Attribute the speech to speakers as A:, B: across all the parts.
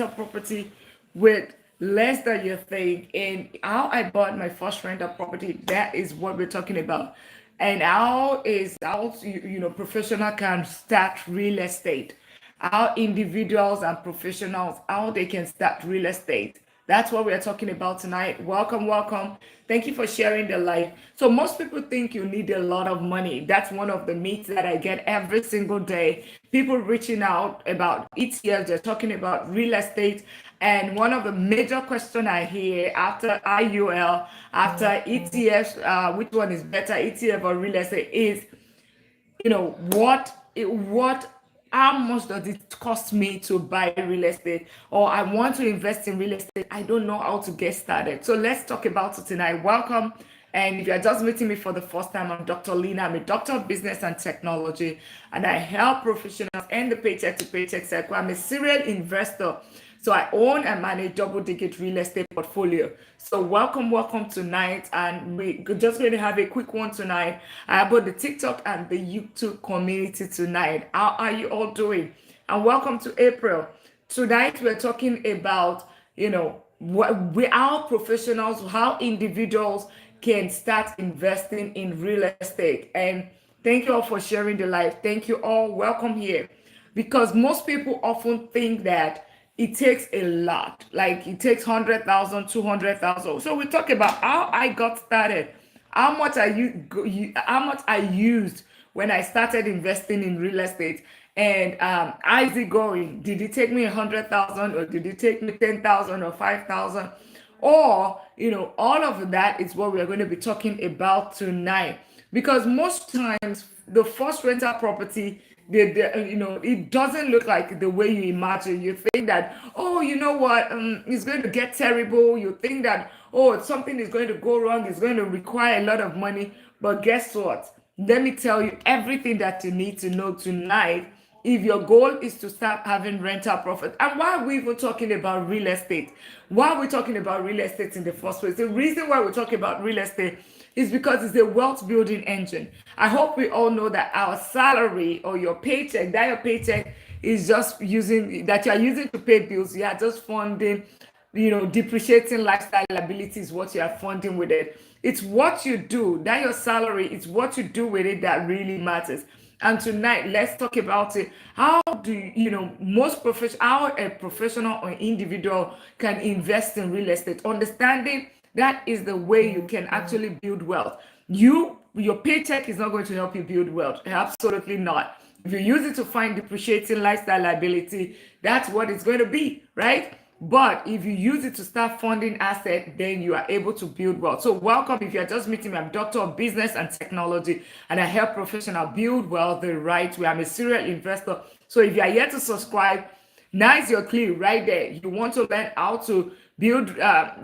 A: property with less than you think, and how I bought my first rental property. That is what we're talking about. And how professional can start real estate, how individuals and professionals, how they can start real estate. That's what we're talking about tonight. Welcome, welcome. Thank you for sharing the life. So most people think you need a lot of money. That's one of the myths that I get every single day. People reaching out about ETFs, they're talking about real estate. And one of the major questions I hear after IUL, after ETFs, which one is better, ETF or real estate, is what how much does it cost me to buy real estate, or I want to invest in real estate, I don't know how to get started. So let's talk about it tonight. Welcome. And if you're just meeting me for the first time, I'm Dr. Lina. I'm a doctor of business and technology, and I help professionals end the paycheck to paycheck cycle. I'm a serial investor. So I own and manage double-digit real estate portfolio. So welcome, welcome tonight. And we're just going to have a quick one tonight about the TikTok and the YouTube community tonight. How are you all doing? And welcome to April. Tonight we're talking about, how professionals, how individuals can start investing in real estate. And thank you all for sharing the live. Thank you all. Welcome here. Because most people often think that it takes a lot, like it takes 100,000, 200,000. So we talk about how I got started, how much I used when I started investing in real estate, and how is it going? Did it take me 100,000, or did it take me 10,000 or 5,000? Or all of that is what we're going to be talking about tonight. Because most times the first rental property, it doesn't look like the way you imagine. You think that, oh, you know what, it's going to get terrible. You think that, oh, something is going to go wrong. It's going to require a lot of money. But guess what? Let me tell you everything that you need to know tonight if your goal is to start having rental profit. And why are we even talking about real estate? Why are we talking about real estate in the first place? The reason why we're talking about real estate is because it's a wealth building engine. I hope we all know that our salary or your paycheck, that your paycheck is just that you're using to pay bills. You are just funding, depreciating lifestyle liabilities, what you are funding with it. It's what you do, that your salary, it's what you do with it that really matters. And tonight, let's talk about it. How do how a professional or individual can invest in real estate? Understanding that is the way you can actually build wealth. Your paycheck is not going to help you build wealth. Absolutely not. If you use it to find depreciating lifestyle liability, that's what it's going to be, right? But if you use it to start funding assets, then you are able to build wealth. So welcome. If you're just meeting me, I'm Doctor of Business and Technology, and I help professionals build wealth the right way. I'm a serial investor. So if you are yet to subscribe, now is your clue right there. You want to learn how to build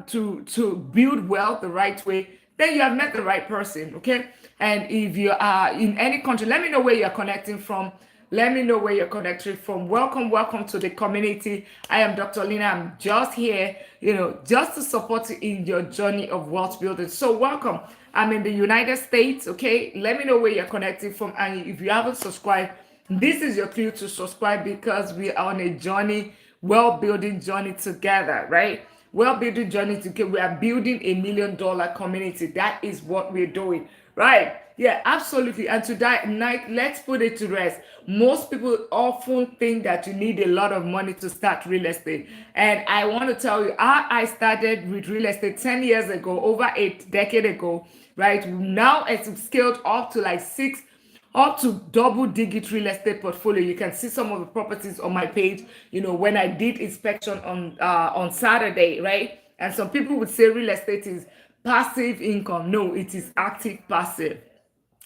A: to build wealth the right way, then you have met the right person. Okay. And if you are in any country, let me know where you're connecting from. Let me know where you're connected from. Welcome, welcome to the community. I am Dr. Lina. I'm just here, just to support you in your journey of wealth building. So welcome. I'm in the United States, okay? Let me know where you're connecting from. And if you haven't subscribed, this is your clue to subscribe, because we are on a journey, wealth building journey together, right? Wealth building journey together. We are building $1 million community. That is what we're doing, right? Yeah, absolutely. And tonight, let's put it to rest. Most people often think that you need a lot of money to start real estate. And I want to tell you, I started with real estate 10 years ago, over a decade ago, right? Now it's scaled up to up to double-digit real estate portfolio. You can see some of the properties on my page, when I did inspection on Saturday, right? And some people would say real estate is passive income. No, it is active passive.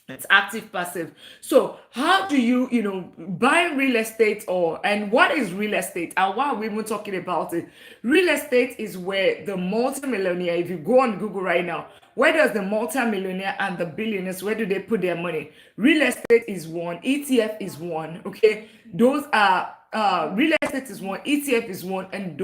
A: It's active passive. So how do you buy real estate, and what is real estate, and why are we even talking about it? Real estate is where the multimillionaire, if you go on Google right now, where does the multimillionaire and the billionaires, where do they put their money? Real estate is one, ETF is one, okay? Those are real estate is one, ETF is one, and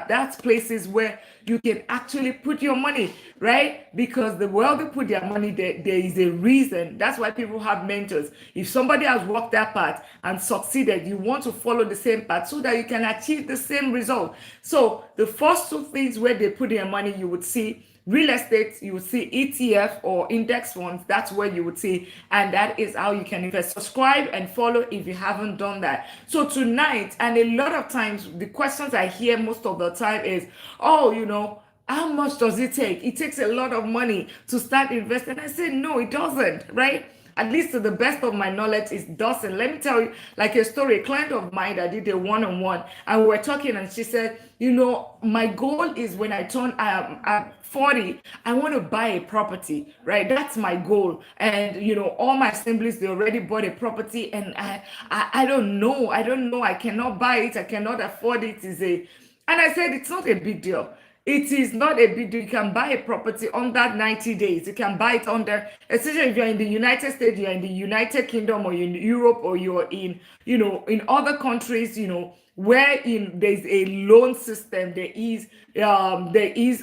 A: that's places where you can actually put your money, right? Because the world they put their money there is a reason. That's why people have mentors. If somebody has walked that path and succeeded, you want to follow the same path so that you can achieve the same result. So the first two things where they put their money, you would see real estate, you would see ETF or index funds. That's where you would see, and that is how you can invest. Subscribe and follow if you haven't done that. So tonight, and a lot of times, the questions I hear most of the time is, oh, how much does it take? It takes a lot of money to start investing. I say, no, it doesn't, right? At least to the best of my knowledge, it doesn't. Let me tell you, like a story, a client of mine that did a one-on-one, and we were talking, and she said, my goal is when I turn 40, I want to buy a property, right? That's my goal. And, all my assemblies, they already bought a property, and I don't know. I cannot buy it. I cannot afford it. And I said, it's not a big deal. It is not a big deal. You can buy a property under 90 days. You can buy it under, especially if you're in the United States, you're in the United Kingdom, or you're in Europe, or you're in other countries, where there's a loan system, there is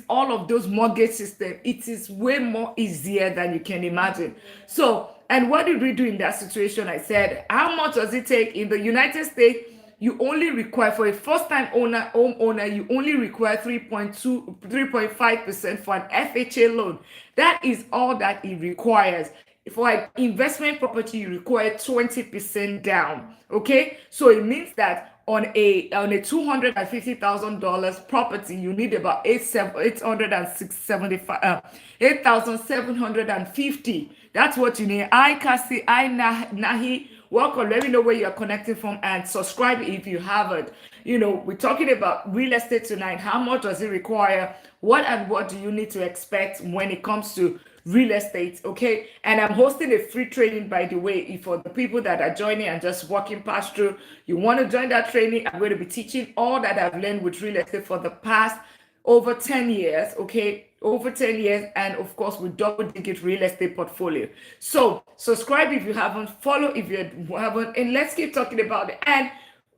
A: all of those mortgage system. It is way more easier than you can imagine. So, and what did we do in that situation? I said, how much does it take in the United States? You only require, for a first-time homeowner, you only require 3.5% for an FHA loan. That is all that it requires. For an investment property, you require 20% down. Okay, so it means that on a $250,000 property, you need about 8,750. That's what you need. Kasi, Nahi. Welcome. Let me know where you're connecting from, and subscribe if you haven't. We're talking about real estate tonight. How much does it require? What do you need to expect when it comes to real estate? Okay. And I'm hosting a free training, by the way, for the people that are joining and just walking past through. You want to join that training? I'm going to be teaching all that I've learned with real estate for the past over 10 years, okay? Over 10 years, and of course with double-digit real estate portfolio. So subscribe if you haven't, follow if you haven't, and let's keep talking about it. And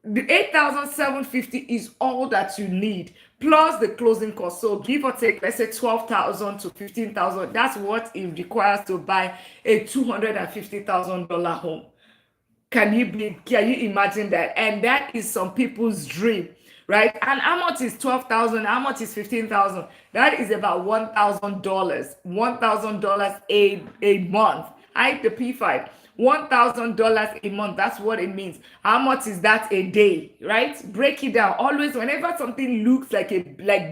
A: the 8,750 is all that you need, plus the closing cost. So give or take, let's say 12,000 to 15,000. That's what it requires to buy a $250,000 home. Can you imagine that? And that is some people's dream. Right? And how much is 12,000? How much is 15,000? That is about $1,000. $1,000 a month. Hi, the P5. $1,000 a month. That's what it means. How much is that a day? Right? Break it down. Always, whenever something looks like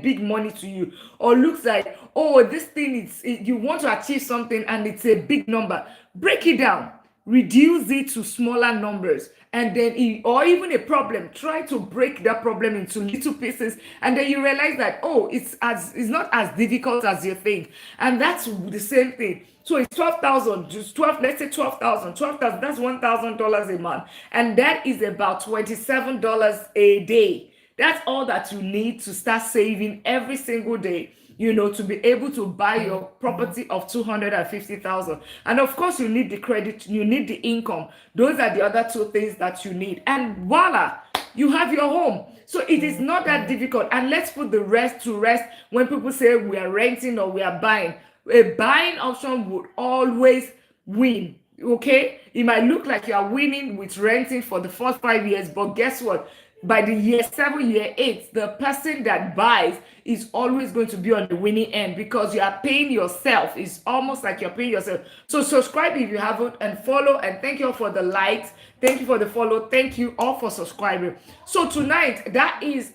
A: big money to you, or looks like, oh, this thing you want to achieve something and it's a big number, break it down. Reduce it to smaller numbers, and then or even a problem, try to break that problem into little pieces, and then you realize that, oh, it's not as difficult as you think. And that's the same thing. So it's 12,000, just 12, let's say 12,000, that's $1,000 a month, and that is about $27 a day. That's all that you need to start saving every single day, to be able to buy your property of 250,000. And of course, you need the credit, you need the income. Those are the other two things that you need. And voila, you have your home. So it is not that difficult. And let's put the rest to rest when people say we are renting or we are buying. A buying option would always win. Okay? It might look like you are winning with renting for the first 5 years, but guess what? By the year 7, year 8, the person that buys is always going to be on the winning end, because you are paying yourself. It's almost like you're paying yourself. So subscribe if you haven't, and follow, and thank you all for the likes. Thank you for the follow. Thank you all for subscribing. So tonight, that is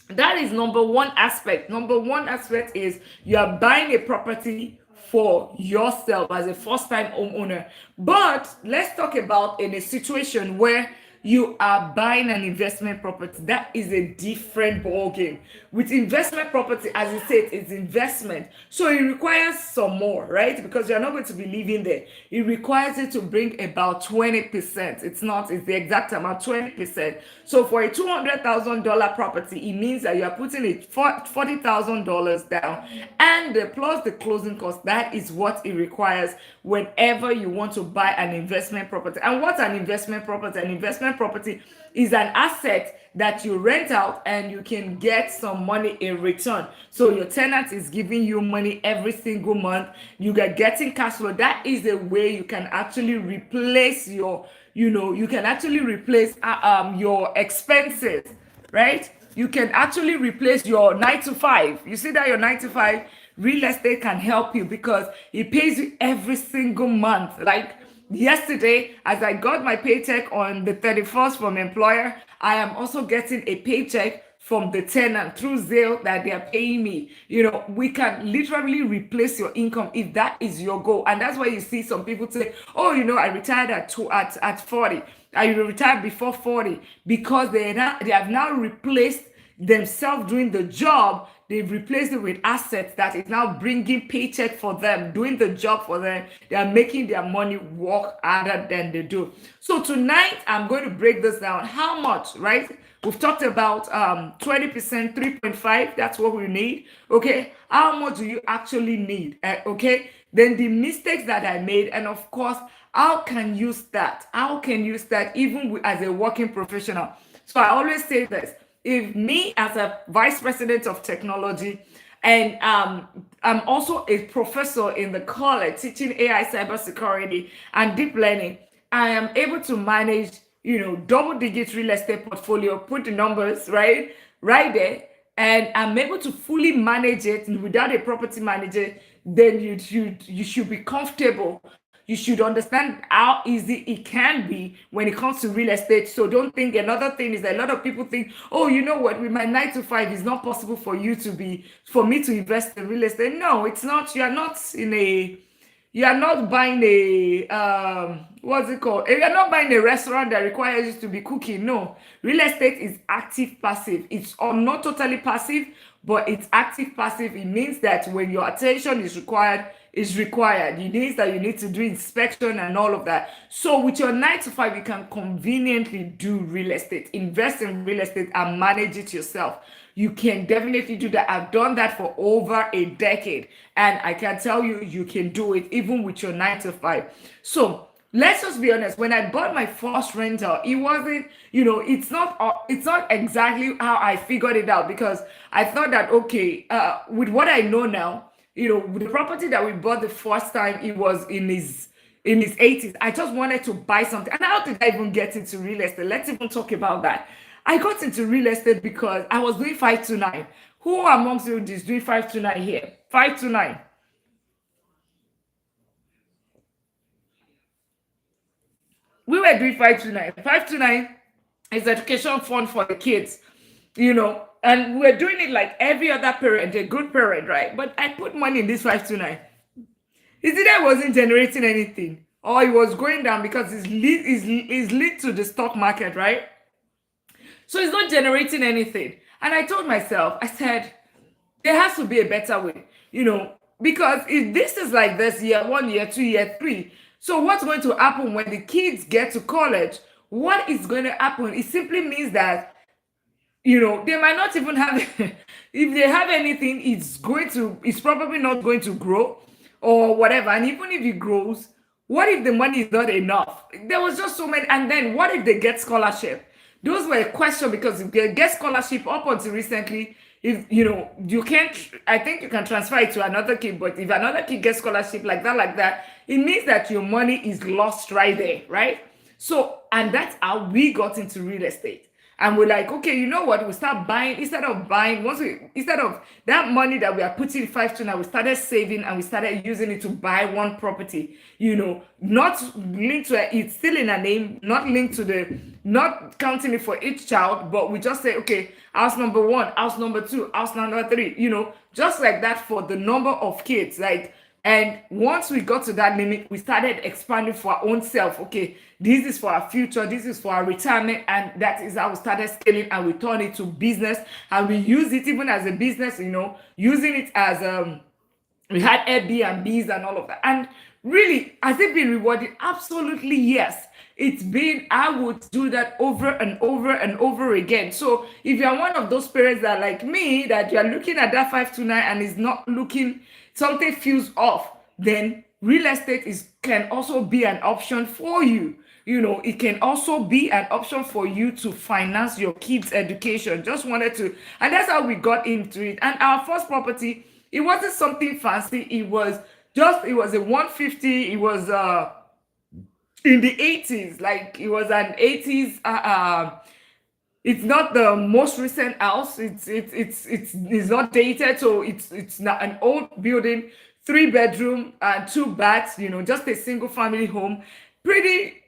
A: number one aspect. Number one aspect is you are buying a property for yourself as a first-time homeowner. But let's talk about in a situation where you are buying an investment property. That is a different ballgame. With investment property, as you said, it's investment. So it requires some more, right? Because you're not going to be living there. It requires you to bring about 20%. It's the exact amount, 20%. So for a $200,000 property, it means that you're putting $40,000 down, and plus the closing cost. That is what it requires whenever you want to buy an investment property. And what's an investment property? An investment investment property is an asset that you rent out and you can get some money in return. So your tenant is giving you money every single month. You get getting cash flow. That is a way you can actually replace your, you can actually replace your expenses, right? You can actually replace your 9 to 5. You see that your 9 to 5, real estate can help you because it pays you every single month. Like yesterday, as I got my paycheck on the 31st from employer, I am also getting a paycheck from the tenant through Zelle that they are paying me. We can literally replace your income if that is your goal. And that's why you see some people say, oh, I retired at 40. I retired before 40 because they have now replaced themselves doing the job. They've replaced it with assets that is now bringing paycheck for them, doing the job for them. They are making their money work harder than they do. So tonight, I'm going to break this down. How much, right? We've talked about 20%, 3.5. That's what we need. Okay. How much do you actually need? Okay. Then the mistakes that I made, and of course, how can you start? How can you start even as a working professional? So I always say this. If me as a vice president of technology, and I'm also a professor in the college teaching AI cybersecurity and deep learning, I am able to manage, double-digit real estate portfolio, put the numbers right there, and I'm able to fully manage it without a property manager. Then you should be comfortable. You should understand how easy it can be when it comes to real estate. So don't think. Another thing is that a lot of people think, oh, you know what, with my 9 to 5, it's not possible for me to invest in real estate. No, it's not. You are not buying what's it called? You're not buying a restaurant that requires you to be cooking. No, real estate is active passive. It's not totally passive, but it's active passive. It means that when your attention is required, it means that you need to do inspection and all of that. So with your 9 to 5, you can conveniently do real estate, invest in real estate and manage it yourself. You can definitely do that. I've done that for over a decade, and I can tell you, you can do it even with your 9 to 5. So let's just be honest. When I bought my first rental, it wasn't, it's not exactly how I figured it out, because I thought that, okay, with what I know now, with the property that we bought the first time, it was in his 80s. I just wanted to buy something. And how did I even get into real estate? Let's even talk about that. I got into real estate because I was doing 529. Who amongst you is doing 529 here? 529. We were doing 529. 529 is education fund for the kids, and we're doing it like every other parent, a good parent, right? But I put money in this 529. Is it that I wasn't generating anything, or it was going down because it's linked to the stock market, right? So it's not generating anything. And I told myself, I said, there has to be a better way, because if this is like this year 1, year 2, year 3, so what's going to happen when the kids get to college? What is going to happen? It simply means that, they might not even have, if they have anything, it's probably not going to grow or whatever. And even if it grows, what if the money is not enough? There was just so many. And then what if they get scholarship? Those were a question, because if they get scholarship up until recently, if you can't, I think you can transfer it to another kid, but if another kid gets scholarship like that, it means that your money is lost right there, right? So, and that's how we got into real estate. And we're like, okay, you know what? We start buying instead of that money that we are putting 5 to now, we started saving and we started using it to buy one property. Not linked to it. It's still in a name, not linked to not counting it for each child, but we just say, okay, house number 1, house number 2, house number 3. Just like that for the number of kids, like. And once we got to that limit, we started expanding for our own self. Okay, this is for our future, this is for our retirement, and that is how we started scaling, and we turned it to business, and we use it even as a business, using it as we had Airbnbs and all of that. And really, has it been rewarded? Absolutely, yes. I would do that over and over and over again. So if you're one of those parents that, like me, that you're looking at that 529 and is not looking, something feels off, then real estate can also be an option for you, it can also be an option for you to finance your kids' education. Just wanted to, and that's how we got into it. And our first property, it wasn't something fancy. It was a 150. It was in the 80s, like it was an 80s. It's not the most recent house. It's not dated, so it's not an old building, 3 bedroom and 2 baths. Just a single family home, pretty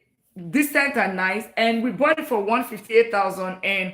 A: decent and nice. And we bought it for 158,000, and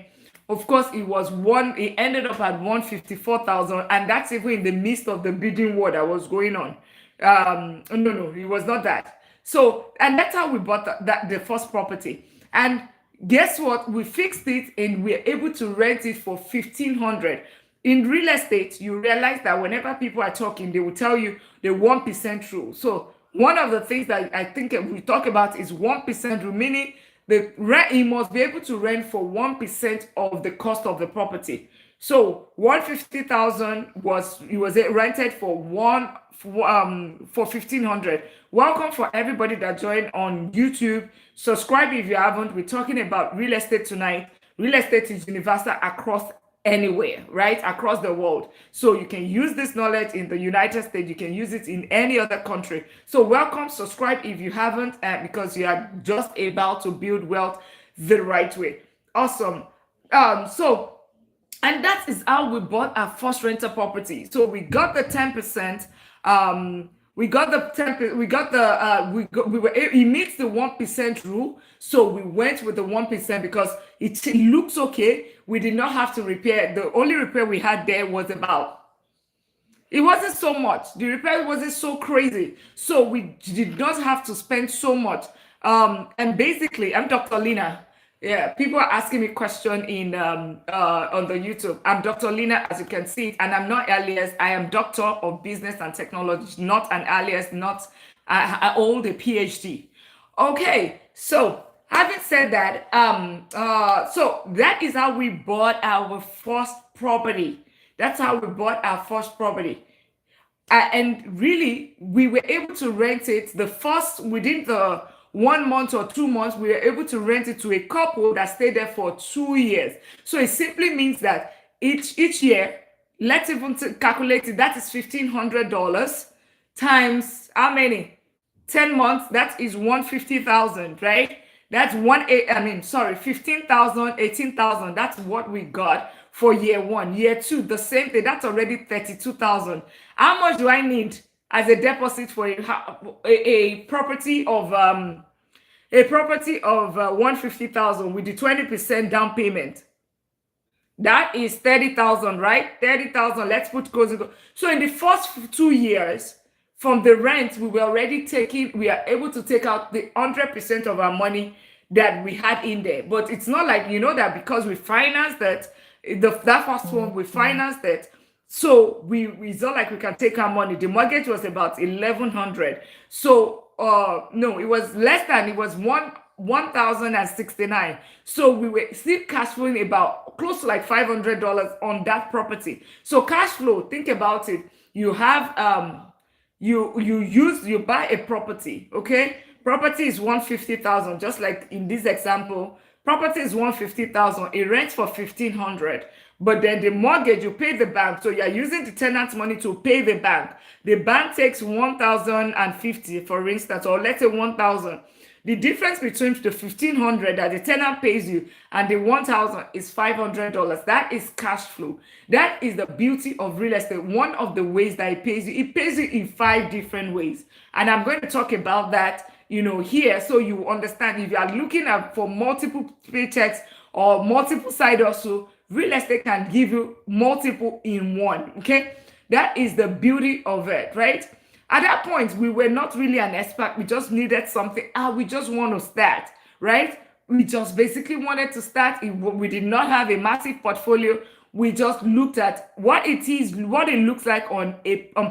A: of course it was one. It ended up at 154,000, and that's even in the midst of the bidding war that was going on. No, it was not that. So, and that's how we bought the first property. And guess what? We fixed it and we're able to rent it for 1,500. In real estate, you realize that whenever people are talking, they will tell you the 1% rule. So one of the things that I think we talk about is 1% rule, meaning the rent, you must be able to rent for 1% of the cost of the property. So 150,000 was rented for 1,500. Welcome for everybody that joined on YouTube. Subscribe if you haven't. We're talking about real estate tonight. Real estate is universal across anywhere, right? Across the world. So you can use this knowledge in the United States. You can use it in any other country. So welcome, subscribe if you haven't, because you are just about to build wealth the right way. Awesome. And that is how we bought our first rental property. So we got the 10%. We got the 10%. It meets the 1% rule. So we went with the 1% because it looks okay. We did not have to repair. The only repair we had there was it wasn't so much. The repair wasn't so crazy. So we did not have to spend so much. And basically, I'm Dr. Lina. Yeah, people are asking me question in on the YouTube. I'm Dr. Lina, as you can see, and I'm not alias. I am Doctor of Business and Technology, not an alias, not I hold a PhD. Okay, so having said that, so that is how we bought our first property. That's how we bought our first property. And really, we were able to rent it within the 1 month or 2 months, we were able to rent it to a couple that stayed there for 2 years. So it simply means that each year, let's even calculate it, that is $1,500 times how many? 10 months, that is 150,000, right? That's 15,000, 18,000. That's what we got for year 1. Year 2, the same thing. That's already 32,000. How much do I need as a deposit for a property of 150,000 with the 20% down payment? That is 30,000, right? 30,000. Let's put closing. So in the first 2 years from the rent, we are able to take out the 100% of our money that we had in there. But it's not like, that because we financed that, that first one, we financed it. So it's not like we can take our money. The mortgage was about 1,100. So no, it was less than, it was 1,069. So we were still cash flowing about close to like $500 on that property. So cash flow, think about it. You have you buy a property, okay? Property is 150,000, just like in this example. Property is 150,000. It rents for 1,500. But then the mortgage, you pay the bank. So you're using the tenant's money to pay the bank. The bank takes 1,050, for instance, or let's say 1,000. The difference between the 1,500 that the tenant pays you and the 1,000 is $500. That is cash flow. That is the beauty of real estate. One of the ways that it pays you in 5 different ways. And I'm going to talk about that, here, so you understand. If you are looking for multiple paychecks or multiple side hustle, real estate can give you multiple in one. Okay, that is the beauty of it, right? At that point, we were not really an expert. We just needed something. We just want to start, right? We just basically wanted to start. We did not have a massive portfolio. We just looked at what it is, what it looks like on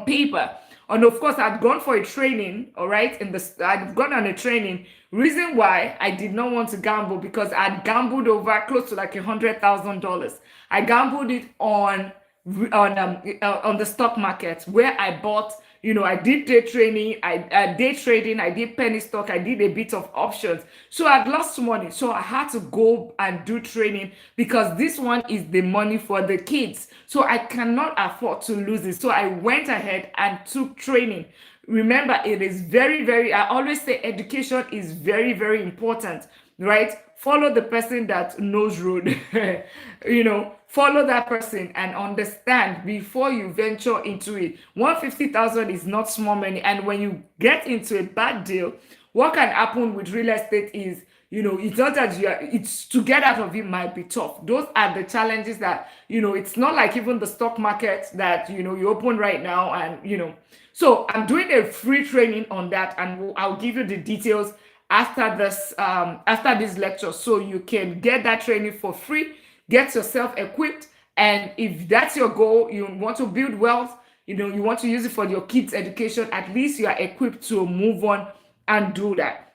A: paper. And of course, I'd gone for a training, all right? I'd gone on a training. Reason why I did not want to gamble, because I'd gambled over close to like $100,000. I gambled it on on the stock market, where I bought, I did day training, I day trading, I did penny stock, I did a bit of options. So I'd lost money. So I had to go and do training because this one is the money for the kids. So I cannot afford to lose it. So I went ahead and took training. Remember, it is very, very, I always say education is very, very important, right? Follow the person that knows road. Follow that person and understand before you venture into it. 150,000 is not small money. And when you get into a bad deal, what can happen with real estate is, it's not that it's to get out of it might be tough. Those are the challenges that, it's not like even the stock market that, you open right now and, so I'm doing a free training on that, and I'll give you the details after this lecture, so you can get that training for free, get yourself equipped, and if that's your goal, you want to build wealth, you want to use it for your kids' education, at least you are equipped to move on and do that.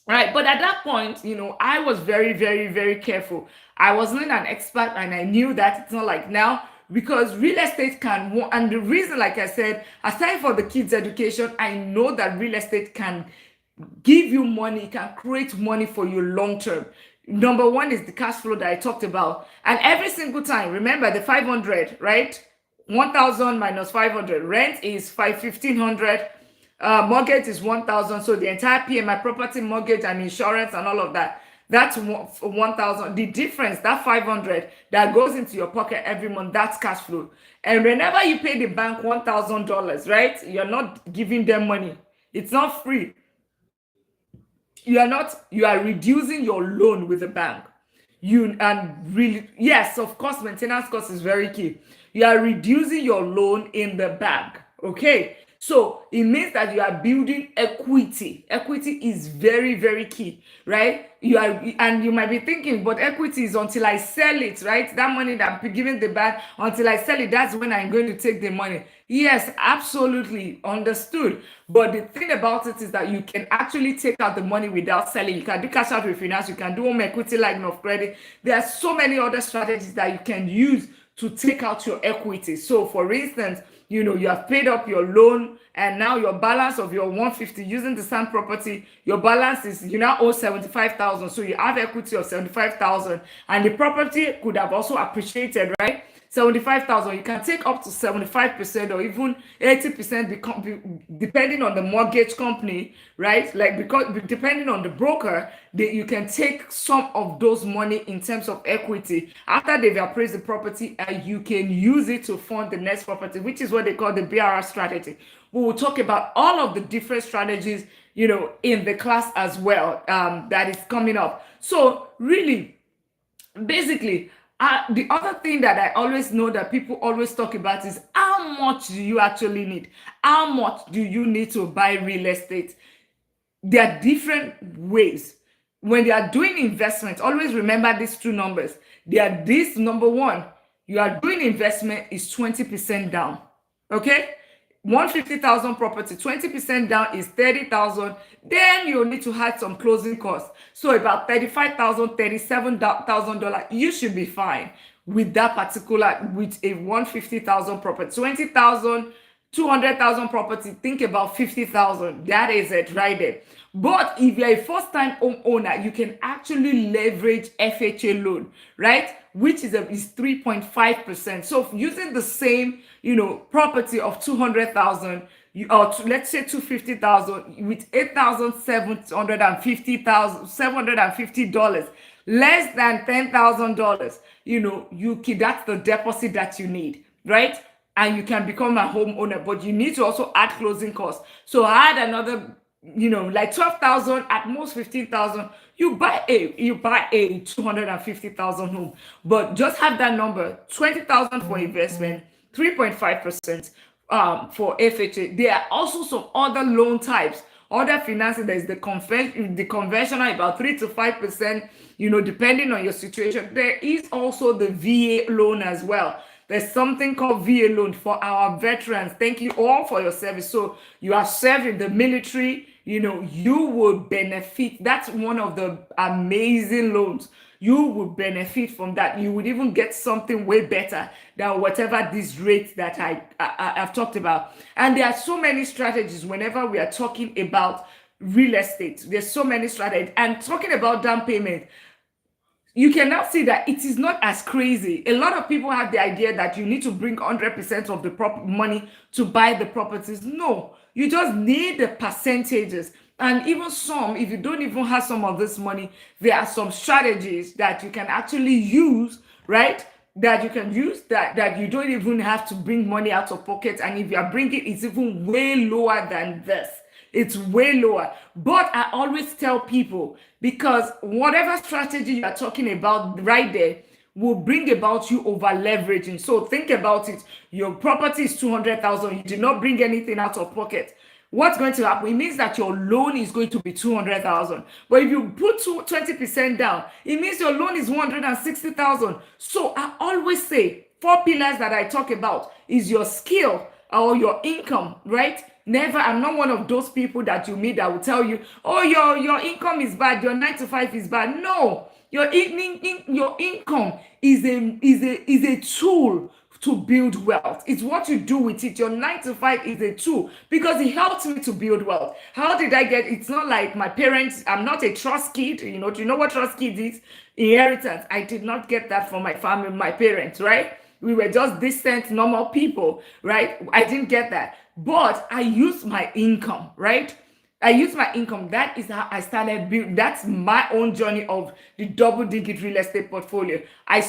A: Right. But at that point, I was very, very, very careful. I wasn't an expert, and I knew that it's not like now, because real estate and the reason, like I said, aside for the kids' education, I know that real estate can give you money, can create money for you long term. Number one is the cash flow that I talked about. And every single time, remember the 500, right? 1,000 minus 500. Rent is 1,500. Mortgage is 1,000. So the entire PMI, property, mortgage, and insurance, and all of that, that's 1,000. The difference, that 500 that goes into your pocket every month, that's cash flow. And whenever you pay the bank $1,000, right? You're not giving them money. It's not free. You are reducing your loan with the bank. Yes, of course, maintenance cost is very key. You are reducing your loan in the bank. Okay, so it means that you are building equity. Equity is very, very key, right? And you might be thinking, but equity is until I sell it, right? That money that I'm giving the bank, until I sell it, that's when I'm going to take the money. Yes, absolutely understood. But the thing about it is that you can actually take out the money without selling. You can do cash out refinance, you can do home equity line of credit. There are so many other strategies that you can use to take out your equity. So for instance, you have paid up your loan, and now your balance of your 150 using the same property, your balance is, you now owe 75,000. So you have equity of 75,000, and the property could have also appreciated, right? 75,000, you can take up to 75% or even 80%, depending on the mortgage company, right? Like, because depending on the broker, you can take some of those money in terms of equity after they've appraised the property, and you can use it to fund the next property, which is what they call the BRR strategy. We will talk about all of the different strategies, in the class as well, that is coming up. So really, basically, the other thing that I always know that people always talk about is, how much do you actually need? How much do you need to buy real estate? There are different ways. When you are doing investment, always remember these two numbers. Number one, you are doing investment is 20% down. Okay? 150,000 property, 20% down is 30,000. Then you'll need to add some closing costs. So about 35,000, $37,000, you should be fine with that particular, with a 150,000 property. 20,000, 200,000 property, think about 50,000. That is it right there. But if you're a first-time homeowner, you can actually leverage FHA loan, right? Which is 3.5%. So using the same, property of 200,000, or let's say 250,000 with $8,750, less than $10,000, that's the deposit that you need, right? And you can become a homeowner, but you need to also add closing costs. So add another, like 12,000, at most 15,000. You buy a 250,000 home, but just have that number: 20,000 for investment, 3.5% for FHA. There are also some other loan types, other financing. There's the conventional, about 3 to 5%, depending on your situation. There is also the VA loan as well. There's something called VA loan for our veterans. Thank you all for your service. So you are serving the military, you will benefit. That's one of the amazing loans. you would benefit from that. You would even get something way better than whatever this rate that I've talked about. And there are so many strategies whenever we are talking about real estate. There's so many strategies. And talking about down payment, you can now see that it is not as crazy. A lot of people have the idea that you need to bring 100% of the money to buy the properties. No, you just need the percentages. And even some, if you don't even have some of this money, there are some strategies that you can actually use, right? That you can use that you don't even have to bring money out of pocket. And if you are bringing, it's even way lower than this. It's way lower. But I always tell people, because whatever strategy you are talking about right there will bring about you over leveraging. So think about it. Your property is 200,000. You did not bring anything out of pocket. What's going to happen? It means that your loan is going to be 200,000. But if you put 20% down, it means your loan is 160,000. So I always say 4 pillars that I talk about is your skill or your income, right? Never, I'm not one of those people that you meet that will tell you, oh, your income is bad, your 9 to 5 is bad. No, your income is a tool to build wealth. It's what you do with it. Your 9 to 5 is a tool because it helps me to build wealth. How did I get? It's not like my parents. I'm not a trust kid. Do you know what trust kid is? Inheritance. I did not get that from my family, my parents, right? We were just distant, normal people, right? I didn't get that. But I used my income, right? I used my income. That is how I started building. That's my own journey of the double-digit real estate portfolio. I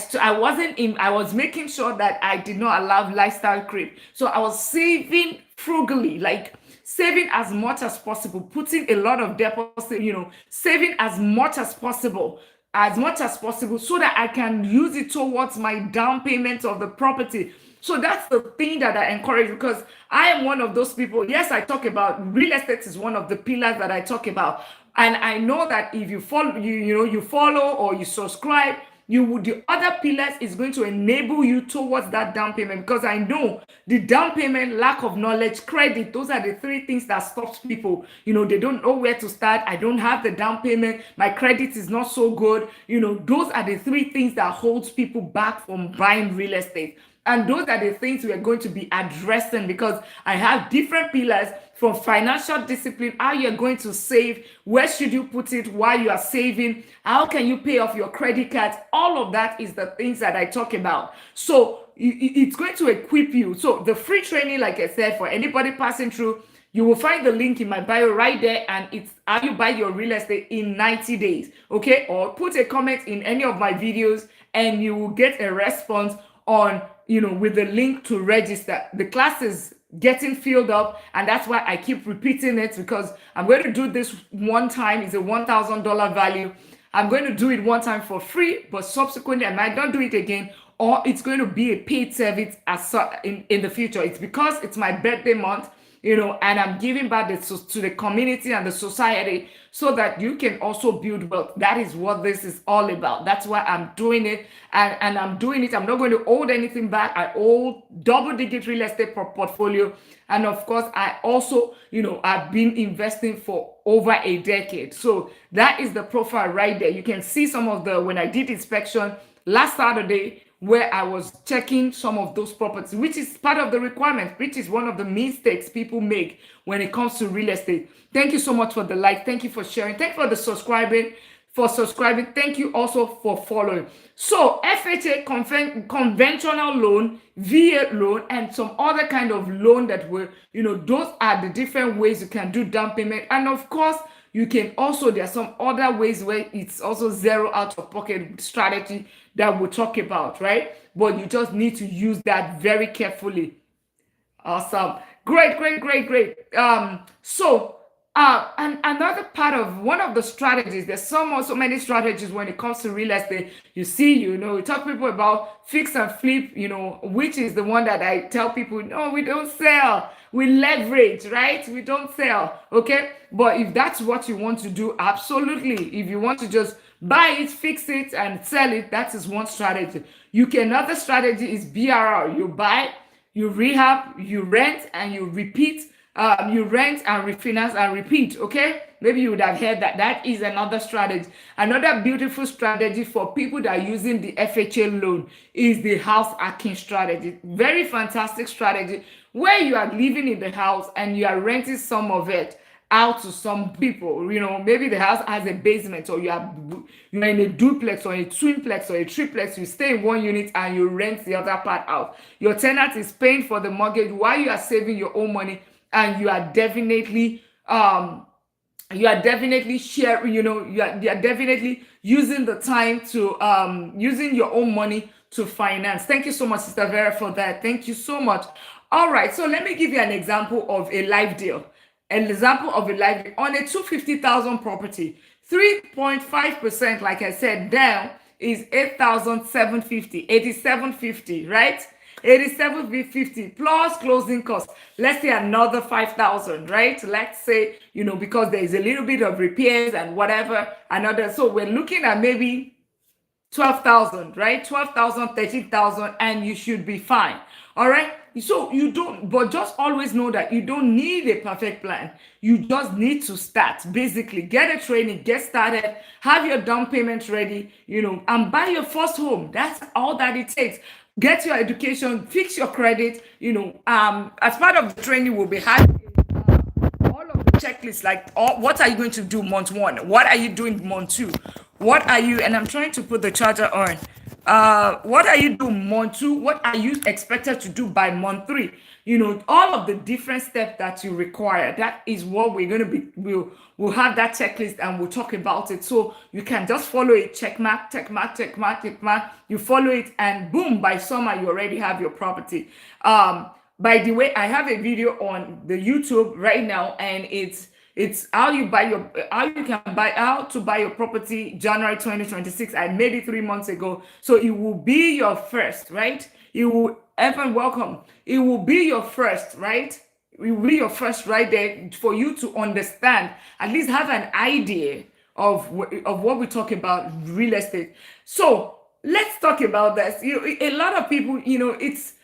A: was making sure that I did not allow lifestyle creep. So I was saving frugally, like saving as much as possible, putting a lot of deposit, saving as much as possible so that I can use it towards my down payment of the property. So that's the thing that I encourage, because I am one of those people. Yes, I talk about real estate is one of the pillars that I talk about. And I know that if you follow, you follow or you subscribe, the other pillars is going to enable you towards that down payment, because I know the down payment, lack of knowledge, credit, those are the 3 things that stops people. They don't know where to start. I don't have the down payment. My credit is not so good. Those are the 3 things that holds people back from buying real estate. And those are the things we are going to be addressing, because I have different pillars from financial discipline, how you're going to save, where should you put it while you are saving, how can you pay off your credit cards. All of that is the things that I talk about. So it's going to equip you. So the free training, like I said, for anybody passing through, you will find the link in my bio right there, and it's how you buy your real estate in 90 days, okay? Or put a comment in any of my videos and you will get a response on with the link to register. The class is getting filled up, and that's why I keep repeating it, because I'm going to do this one time. It's a $1,000 value. I'm going to do it one time for free, but subsequently I might not do it again, or it's going to be a paid service in the future. It's because it's my birthday month, and I'm giving back to the community and the society so that you can also build wealth. That is what this is all about. That's why I'm doing it, and I'm doing it. I'm not going to hold anything back. I hold double-digit real estate portfolio, and of course, I also, I've been investing for over a decade. So that is the profile right there. You can see some of when I did inspection last Saturday, where I was checking some of those properties, which is part of the requirement, which is one of the mistakes people make when it comes to real estate. Thank you so much for the like. Thank you for sharing. Thank you for the subscribing. Thank you also for following. So FHA, conventional loan, VA loan, and some other kind of loan that were, those are the different ways you can do down payment. And of course, you can also, there are some other ways where it's also zero out of pocket strategy that we'll talk about, right? But you just need to use that very carefully. Awesome. Great. And another part of one of the strategies, there's so many strategies when it comes to real estate. You see, we talk people about fix and flip, which is the one that I tell people, no, we don't sell. We leverage, right? We don't sell, okay? But if that's what you want to do, absolutely. If you want to just buy it, fix it, and sell it, that is one strategy. Another strategy is BRR. You buy, you rehab, you rent, and you repeat. You rent and refinance and repeat, okay? Maybe you would have heard that. That is another strategy. Another beautiful strategy for people that are using the FHA loan is the house hacking strategy. Very fantastic strategy where you are living in the house and you are renting some of it out to some people. Maybe the house has a basement, or you're in a duplex or a twinplex or a triplex. You stay in one unit and you rent the other part out. Your tenant is paying for the mortgage while you are saving your own money, and you are definitely sharing, you are definitely using the time to using your own money to finance. Thank you so much, Sister Vera, for that. Thank you so much. All right, so let me give you an example of a live deal. An example of a live deal on a 250,000 property. 3.5%, like I said, down is 8,750, 8,750, right? 8750 plus closing costs. Let's say another 5,000, right? Let's say, because there is a little bit of repairs and whatever, another. So we're looking at maybe 12,000, right? 12,000, 13,000, and you should be fine. All right. So but just always know that you don't need a perfect plan. You just need to start. Basically, get a training, get started, have your down payment ready, and buy your first home. That's all that it takes. Get your education, fix your credit. As part of the training, we'll be having all of the checklists, like what are you going to do month one? What are you doing month two? What are you, and I'm trying to put the charger on. What are you doing month two? What are you expected to do by month three? All of the different steps that you require. That is what we're going to be. We'll have that checklist and we'll talk about it. So you can just follow it, check mark, check mark, check mark, check mark. You follow it, and boom, by summer you already have your property. By the way, I have a video on the YouTube right now, and it's how to buy your property January 2026. I made it 3 months ago, so it will be your first, right? It will, Evan, welcome. It will be your first, right? It will be your first right there for you to understand, at least have an idea of what we talk about real estate. So let's talk about this. A lot of people, it's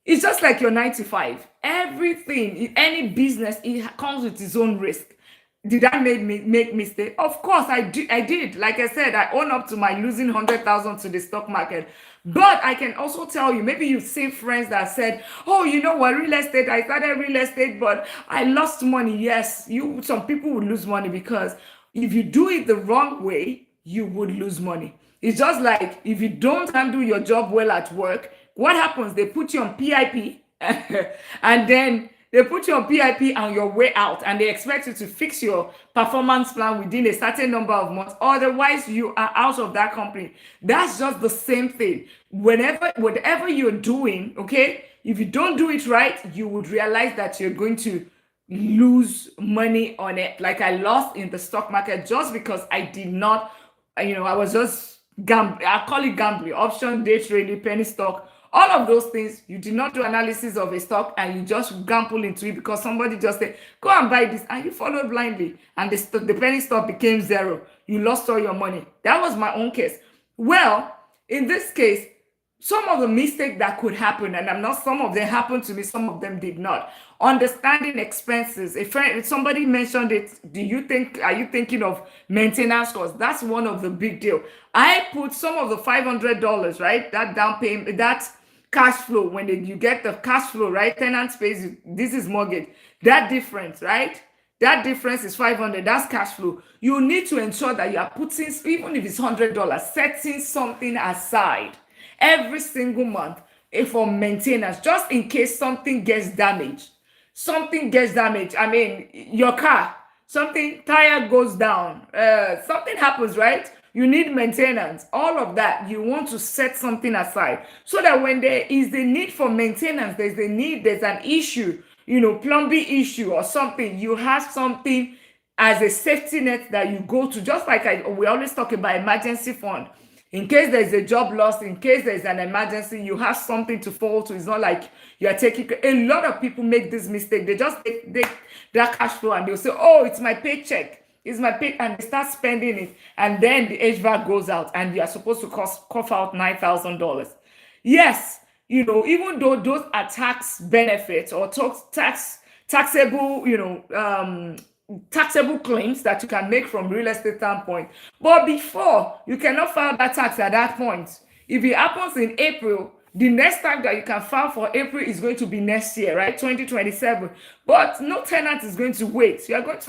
A: just like your 9 to 5. Everything, any business, it comes with its own risk. Did I make mistake? Of course I did. Like I said, I own up to my losing 100,000 to the stock market. But I can also tell you, maybe you've seen friends that said, oh, you know what, real estate, I started real estate, but I lost money. Yes, some people would lose money, because if you do it the wrong way, you would lose money. It's just like if you don't handle your job well at work, what happens? They put you on PIP and then they put you on PIP on your way out, and they expect you to fix your performance plan within a certain number of months. Otherwise, you are out of that company. That's just the same thing. Whatever you're doing, okay, if you don't do it right, you would realize that you're going to lose money on it. Like I lost in the stock market just because I did not, I was just gambling. I call it gambling, option, day trading, penny stock. All of those things, you did not do analysis of a stock and you just gamble into it because somebody just said, go and buy this, and you followed blindly, and the penny stock became zero. You lost all your money. That was my own case. Well, in this case, some of the mistakes that could happen, and some of them happened to me, some of them did not. Understanding expenses. If somebody mentioned it, are you thinking of maintenance costs? That's one of the big deal. I put some of the $500, right? That down payment, that cash flow, when you get the cash flow, right? Tenant pays, this is mortgage. That difference, right? That difference is 500. That's cash flow. You need to ensure that you are putting, even if it's $100, setting something aside every single month for maintenance, just in case something gets damaged. I mean, your car, tire goes down, something happens, right? You need maintenance. All of that, you want to set something aside so that when there is the need for maintenance, there's an issue, plumbing issue or something, you have something as a safety net that you go to. Just like we always talk about emergency fund. In case there's a job loss, in case there's an emergency, you have something to fall to. It's not like you're taking. A lot of people make this mistake. They just take that cash flow and they'll say, oh, it's my paycheck. It's my pay, and they start spending it. And then the HVAC goes out and you are supposed to cough out $9,000. Yes, even though those are tax benefits or taxable, taxable claims that you can make from real estate standpoint. But before, you cannot file that tax at that point. If it happens in April, the next time that you can file for April is going to be next year, right? 2027. But no tenant is going to wait. You are going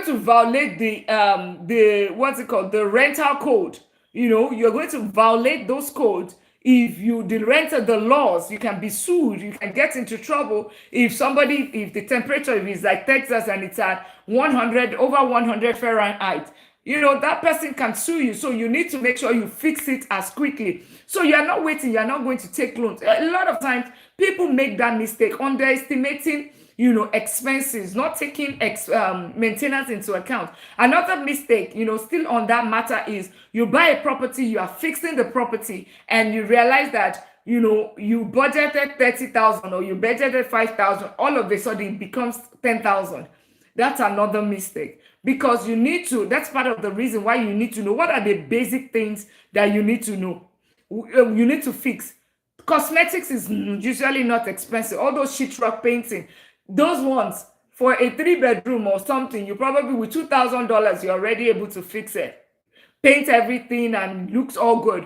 A: to violate the what's it called, the rental code. You're going to violate those codes. If you derented the laws, you can be sued, you can get into trouble. If the temperature is like Texas and it's at 100, over 100 Fahrenheit, that person can sue you. So you need to make sure you fix it as quickly. So you're not waiting, you're not going to take loans. A lot of times people make that mistake, underestimating expenses, not taking maintenance into account. Another mistake, still on that matter, is you buy a property, you are fixing the property, and you realize that you budgeted 30,000 or you budgeted 5,000. All of a sudden it becomes 10,000. That's another mistake, because that's part of the reason why you need to know what are the basic things that you need to know. You need to fix. Cosmetics is usually not expensive. All those sheetrock painting, those ones, for a 3-bedroom or something, you probably, with $2,000, you're already able to fix it. Paint everything and looks all good.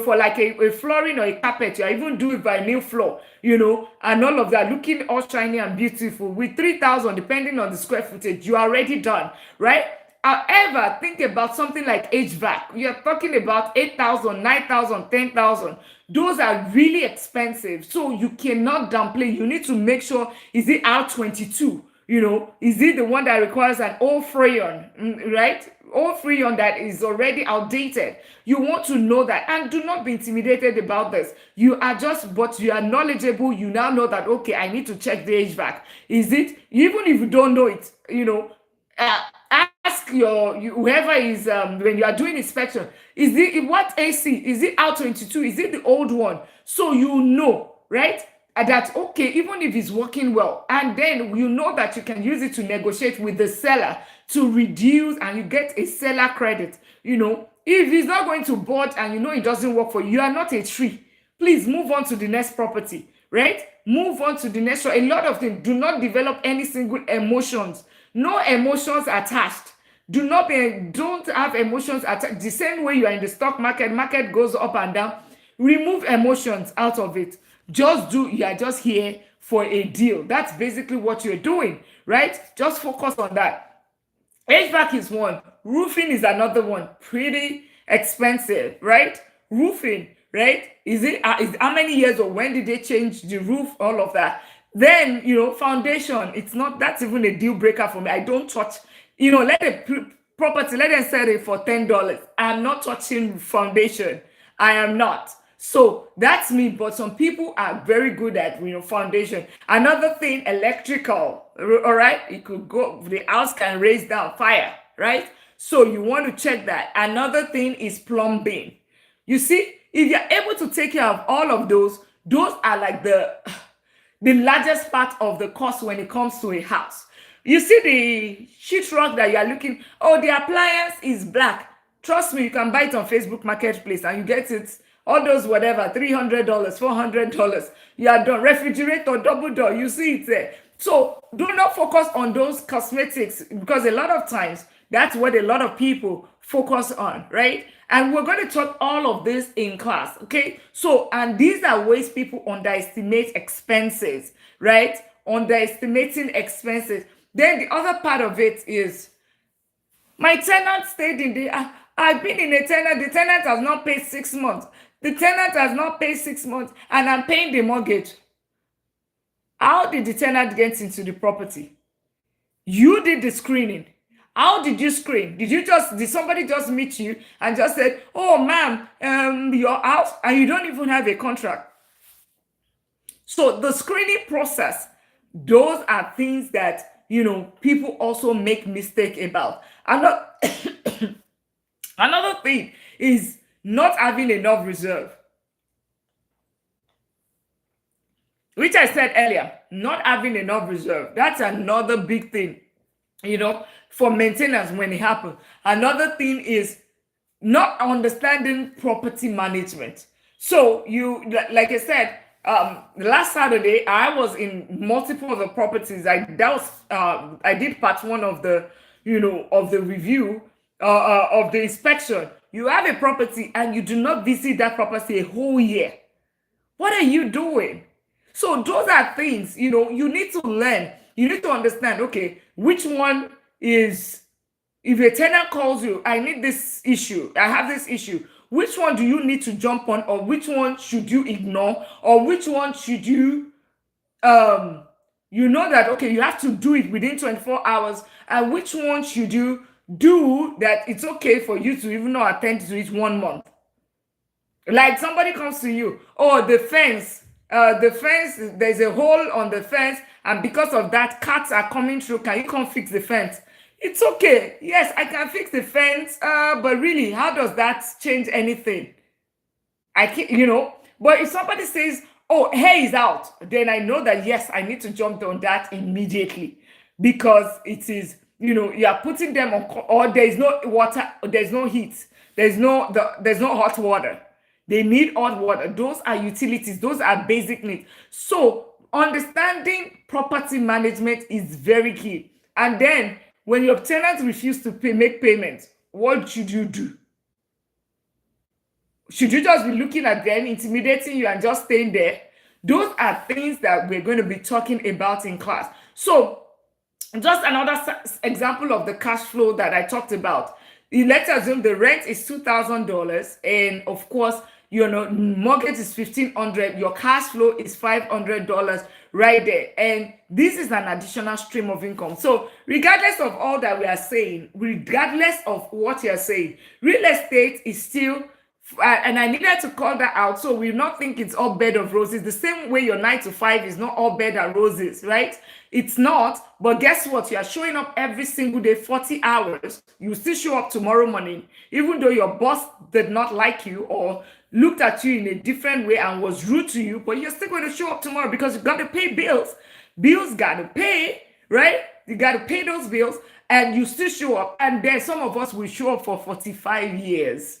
A: For like a flooring or a carpet, you even do it by new floor, and all of that, looking all shiny and beautiful. With 3,000, depending on the square footage, you're already done, right? However, think about something like HVAC. You're talking about 8,000, 9,000, 10,000. Those are really expensive. So you cannot downplay. You need to make sure, is it R22? Is it the one that requires an old freon, right? Old freon that is already outdated. You want to know that, and do not be intimidated about this. But you are knowledgeable. You now know that, okay, I need to check the HVAC. Is it, even if you don't know it, ask whoever is, when you are doing inspection, is it, what AC, is it R22, is it the old one? So right, that, okay, even if it's working well, and then that you can use it to negotiate with the seller to reduce, and you get a seller credit. If it's not going to budge and it doesn't work for you, you are not a tree. Please move on to the next property, right? Move on to the next one. A lot of them do not develop any single emotions. No emotions attached. Don't have emotions attached. The same way you are in the stock market goes up and down. Remove emotions out of it. You are just here for a deal. That's basically what you're doing, right? Just focus on that. HVAC is one. Roofing is another one. Pretty expensive, right? Roofing, right? Is how many years, or when did they change the roof? All of that. Then, foundation, that's even a deal breaker for me. I don't touch, let the property, let them sell it for $10. I'm not touching foundation. I am not. So that's me. But some people are very good at, foundation. Another thing, electrical, all right? It could go, the house can raise down fire, right? So you want to check that. Another thing is plumbing. You see, if you're able to take care of all of those are like the largest part of the cost when it comes to a house. You see the sheetrock that you are looking, the appliance is black. Trust me, you can buy it on Facebook Marketplace and you get it, all those whatever, $300, $400. You are done. Refrigerator, double door, you see it there. So do not focus on those cosmetics, because a lot of times that's what a lot of people focus on, right? And we're going to talk all of this in class, okay? So, and these are ways people underestimate expenses, right? Underestimating expenses. Then the other part of it is, my tenant stayed in I've been in a tenant, the tenant has not paid 6 months. The tenant has not paid 6 months, and I'm paying the mortgage. How did the tenant get into the property? You did the screening. How did you screen? Did somebody just meet you and just said, oh, ma'am, your house, and you don't even have a contract? So the screening process, those are things that, people also make mistake about. Another thing is not having enough reserve. Which I said earlier, not having enough reserve. That's another big thing, for maintenance when it happens. Another thing is not understanding property management. So like I said, Last Saturday, I was in multiple of the properties. I did part one of the, of the review, of the inspection. You have a property and you do not visit that property a whole year. What are you doing? So those are things, you need to learn. You need to understand, okay, which one is, if a tenant calls you, I need this issue, I have this issue, which one do you need to jump on, or which one should you ignore, or which one should you, you know that, okay, you have to do it within 24 hours, and which one should you do that it's okay for you to even not attend to it 1 month. Like somebody comes to you, oh, the fence, there's a hole on the fence, and because of that, cats are coming through. Can you come fix the fence? It's okay. Yes, I can fix the fence, but really, how does that change anything? I can't. But if somebody says, oh, hair is out, then I know that, yes, I need to jump on that immediately, because it is, you are putting them on, or there's no water, there's no heat, there's no hot water. They need hot water. Those are utilities. Those are basic needs. So understanding property management is very key. And then when your tenants refuse to make payments, what should you do? Should you just be looking at them, intimidating you, and just staying there? Those are things that we're going to be talking about in class. So just another example of the cash flow that I talked about. Let's assume the rent is $2,000, and of course, mortgage is $1,500. Your cash flow is $500 right there, and this is an additional stream of income. So, regardless of all that we are saying, regardless of what you are saying, real estate is still. And I needed to call that out, so we not think it's all bed of roses. The same way your 9 to 5 is not all bed and roses, right? It's not. But guess what? You are showing up every single day, 40 hours. You still show up tomorrow morning, even though your boss did not like you or looked at you in a different way and was rude to you, but you're still going to show up tomorrow because you got to pay bills. Bills got to pay, right? You got to pay those bills, and you still show up. And then some of us will show up for 45 years.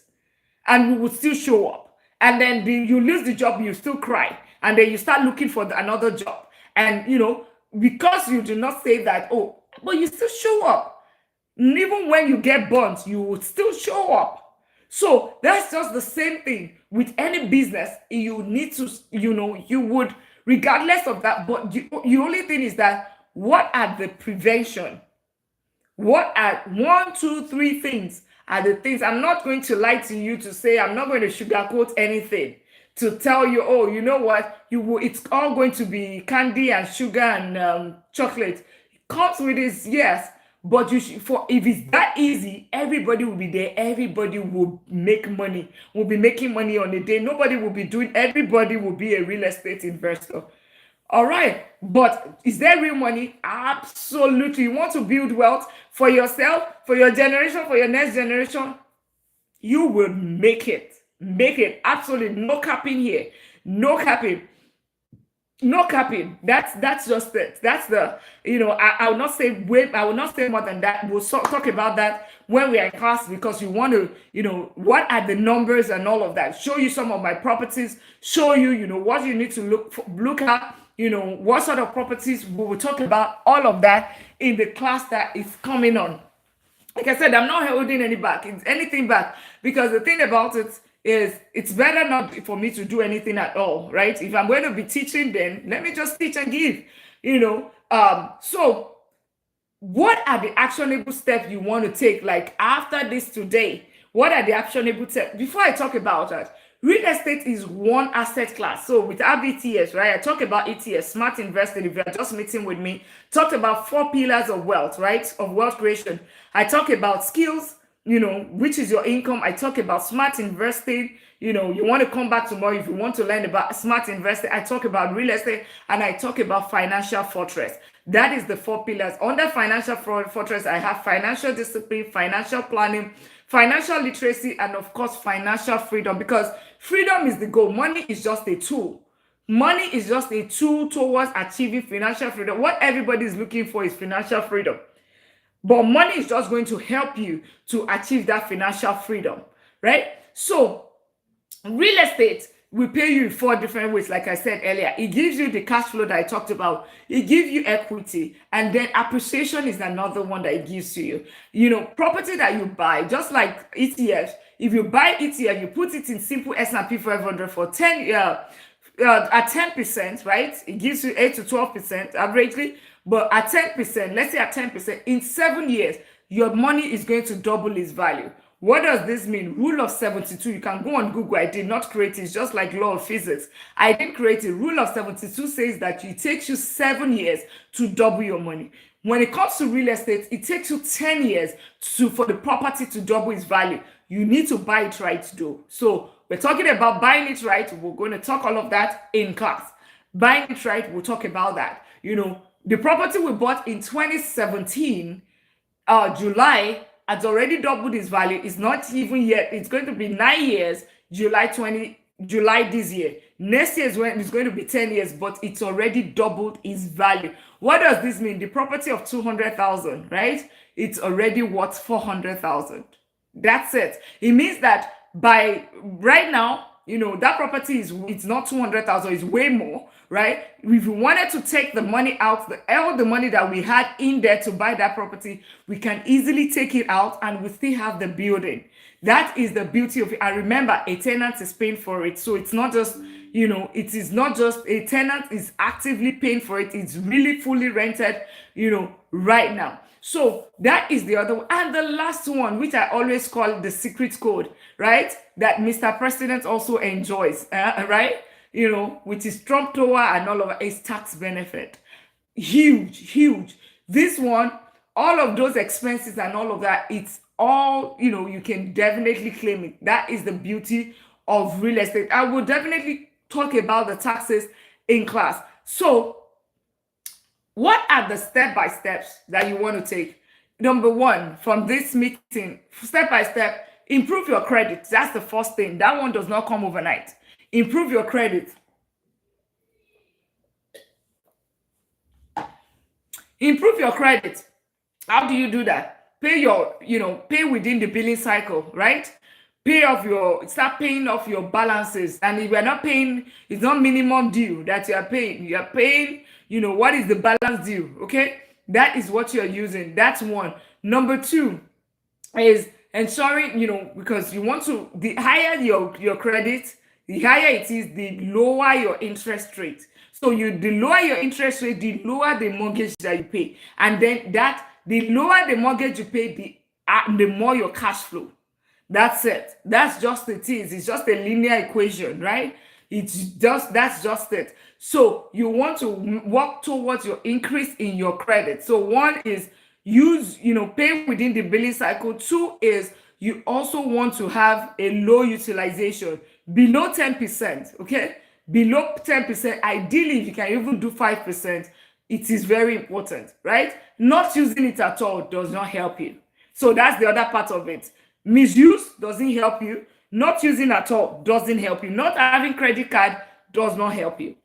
A: And we would still show up. And then you lose the job, you still cry. And then you start looking for another job. And, because you do not say that, oh, but you still show up. And even when you get burnt, you would still show up. So that's just the same thing with any business. You need to, you would, regardless of that. But the only thing is that, what are the prevention? What are 1, 2, 3 things? Are the things. I'm not going to lie to you to say, I'm not going to sugarcoat anything to tell you, oh, you know what, it's all going to be candy and sugar and chocolate. It comes with this, yes, but if it's that easy, everybody will be there. Everybody will make money. Will be making money on a day. Nobody will be doing. Everybody will be a real estate investor. All right, but is there real money? Absolutely. You want to build wealth for yourself, for your generation, for your next generation? You will make it. Make it. Absolutely. No capping here. No capping. No capping. That's just it. That's the, I will not say more than that. We'll talk about that when we are in class, because you want to, what are the numbers and all of that. Show you some of my properties, show you, what you need to look at, what sort of properties. We will talk about all of that in the class that is coming on. Like I said, I'm not holding anything back, because the thing about it is, it's better not for me to do anything at all, right? If I'm going to be teaching, then let me just teach and give, so what are the actionable steps you want to take? Like after this today, what are the actionable steps? Before I talk about that, real estate is one asset class. So with RBTS, right? I talk about ETS, smart investing. If you're just meeting with me, talked about 4 pillars of wealth, right? Of wealth creation. I talk about skills, which is your income. I talk about smart investing. You want to come back tomorrow if you want to learn about smart investing. I talk about real estate, and I talk about financial fortress. That is the 4 pillars. Under financial fortress, I have financial discipline, financial planning, financial literacy, and of course, financial freedom, because freedom is the goal. Money is just a tool. Money is just a tool towards achieving financial freedom. What everybody is looking for is financial freedom. But money is just going to help you to achieve that financial freedom, right? So real estate we pay you in four different ways, like I said earlier. It gives you the cash flow that I talked about, it gives you equity, and then appreciation is another one that it gives to you. Property that you buy, just like ETFs. If you buy ETF, you put it in simple S&P 500 for 10 at 10%, right? It gives you 8 to 12% averagely. But at 10%, let's say at 10%, in 7 years, your money is going to double its value. What does this mean? Rule of 72. You can go on Google. I did not create it. It's just like law of physics. I didn't create it. Rule of 72 says that it takes you 7 years to double your money. When it comes to real estate, it takes you 10 years for the property to double its value. You need to buy it right, though. So we're talking about buying it right. We're going to talk all of that in class. Buying it right, we'll talk about that. The property we bought in 2017, July, has already doubled its value. It's not even yet. It's going to be 9 years, July this year. Next year is when it's going to be 10 years, but it's already doubled its value. What does this mean? The property of 200,000, right? It's already worth 400,000. That's it. It means that by right now, that property it's not 200,000, it's way more, right? If we wanted to take the money out, all the money that we had in there to buy that property, we can easily take it out and we still have the building. That is the beauty of it. And remember, a tenant is paying for it. So it's not just, it is not just a tenant is actively paying for it. It's really fully rented, right now. So that is the other one. And the last one, which I always call the secret code, right? That Mr. President also enjoys, right? With his Trump Tower and all of it, is tax benefit. Huge, huge. This one, all of those expenses and all of that, it's all, you can definitely claim it. That is the beauty of real estate. I will definitely talk about the taxes in class. So what are the step-by-steps that you want to take? Number one, from this meeting, step-by-step, improve your credit. That's the first thing. That one does not come overnight. Improve your credit. Improve your credit. How do you do that? Pay within the billing cycle, right? Start paying off your balances. And if you're not paying, it's not minimum due that you are paying. You are paying, what is the balance due? Okay. That is what you're using. That's one. Number two is ensuring, because you want to, the higher your credit, the higher it is, the lower your interest rate. So the lower your interest rate, the lower the mortgage that you pay. And then the lower the mortgage you pay, the more your cash flow. That's it. That's just it is. It's just a linear equation, right? That's just it. So you want to work towards your increase in your credit. So one is pay within the billing cycle. Two is you also want to have a low utilization, below 10%, okay? Below 10%, ideally, if you can even do 5%, it is very important, right? Not using it at all does not help you. So that's the other part of it. Misuse doesn't help you. Not using at all doesn't help you. Not having credit card does not help you.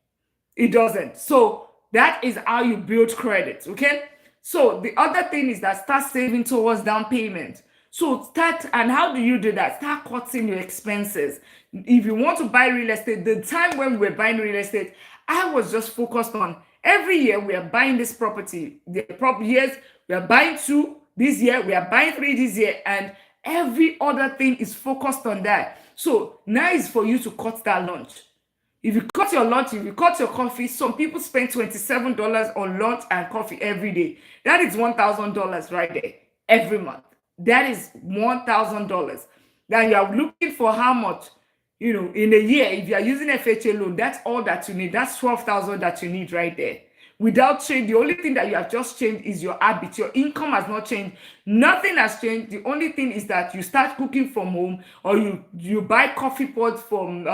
A: It doesn't. So that is how you build credit, okay? So the other thing is that start saving towards down payment. So and how do you do that? Start cutting your expenses. If you want to buy real estate, the time when we were buying real estate, I was just focused on every year we are buying this property. The years we are buying 2 this year, we are buying 3 this year, and every other thing is focused on that. So now is for you to cut that lunch. If you cut your lunch, if you cut your coffee, some people spend $27 on lunch and coffee every day. That is $1,000 right there every month. That is $1,000. Then you are looking for how much, in a year. If you are using FHA loan, that's all that you need. That's $12,000 that you need right there. Without change, the only thing that you have just changed is your habit. Your income has not changed. Nothing has changed. The only thing is that you start cooking from home, or you buy coffee pots from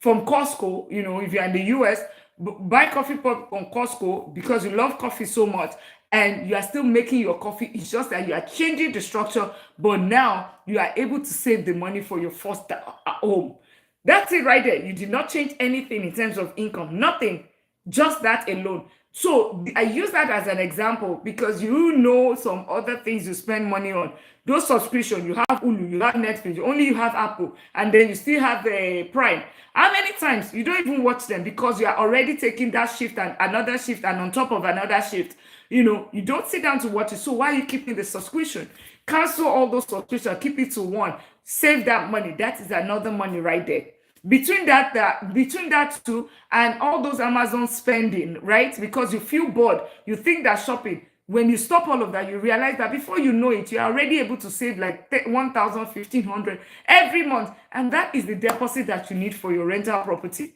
A: Costco. If you're in the US, buy coffee pot from Costco because you love coffee so much, and you are still making your coffee. It's just that you are changing the structure, but now you are able to save the money for your first home. That's it right there. You did not change anything in terms of income. Nothing. Just that alone. So I use that as an example because you know some other things you spend money on. Those subscription, you have Hulu, you have Netflix, only you have Apple, and then you still have the Prime. How many times you don't even watch them because you are already taking that shift and another shift and on top of another shift? You don't sit down to watch it. So why are you keeping the subscription? Cancel all those subscriptions, keep it to one, save that money. That is another money right there. Between that two and all those Amazon spending, right? Because you feel bored, you think that shopping. When you stop all of that, you realize that before you know it, you're already able to save like 1,000, 1,500 every month. And that is the deposit that you need for your rental property.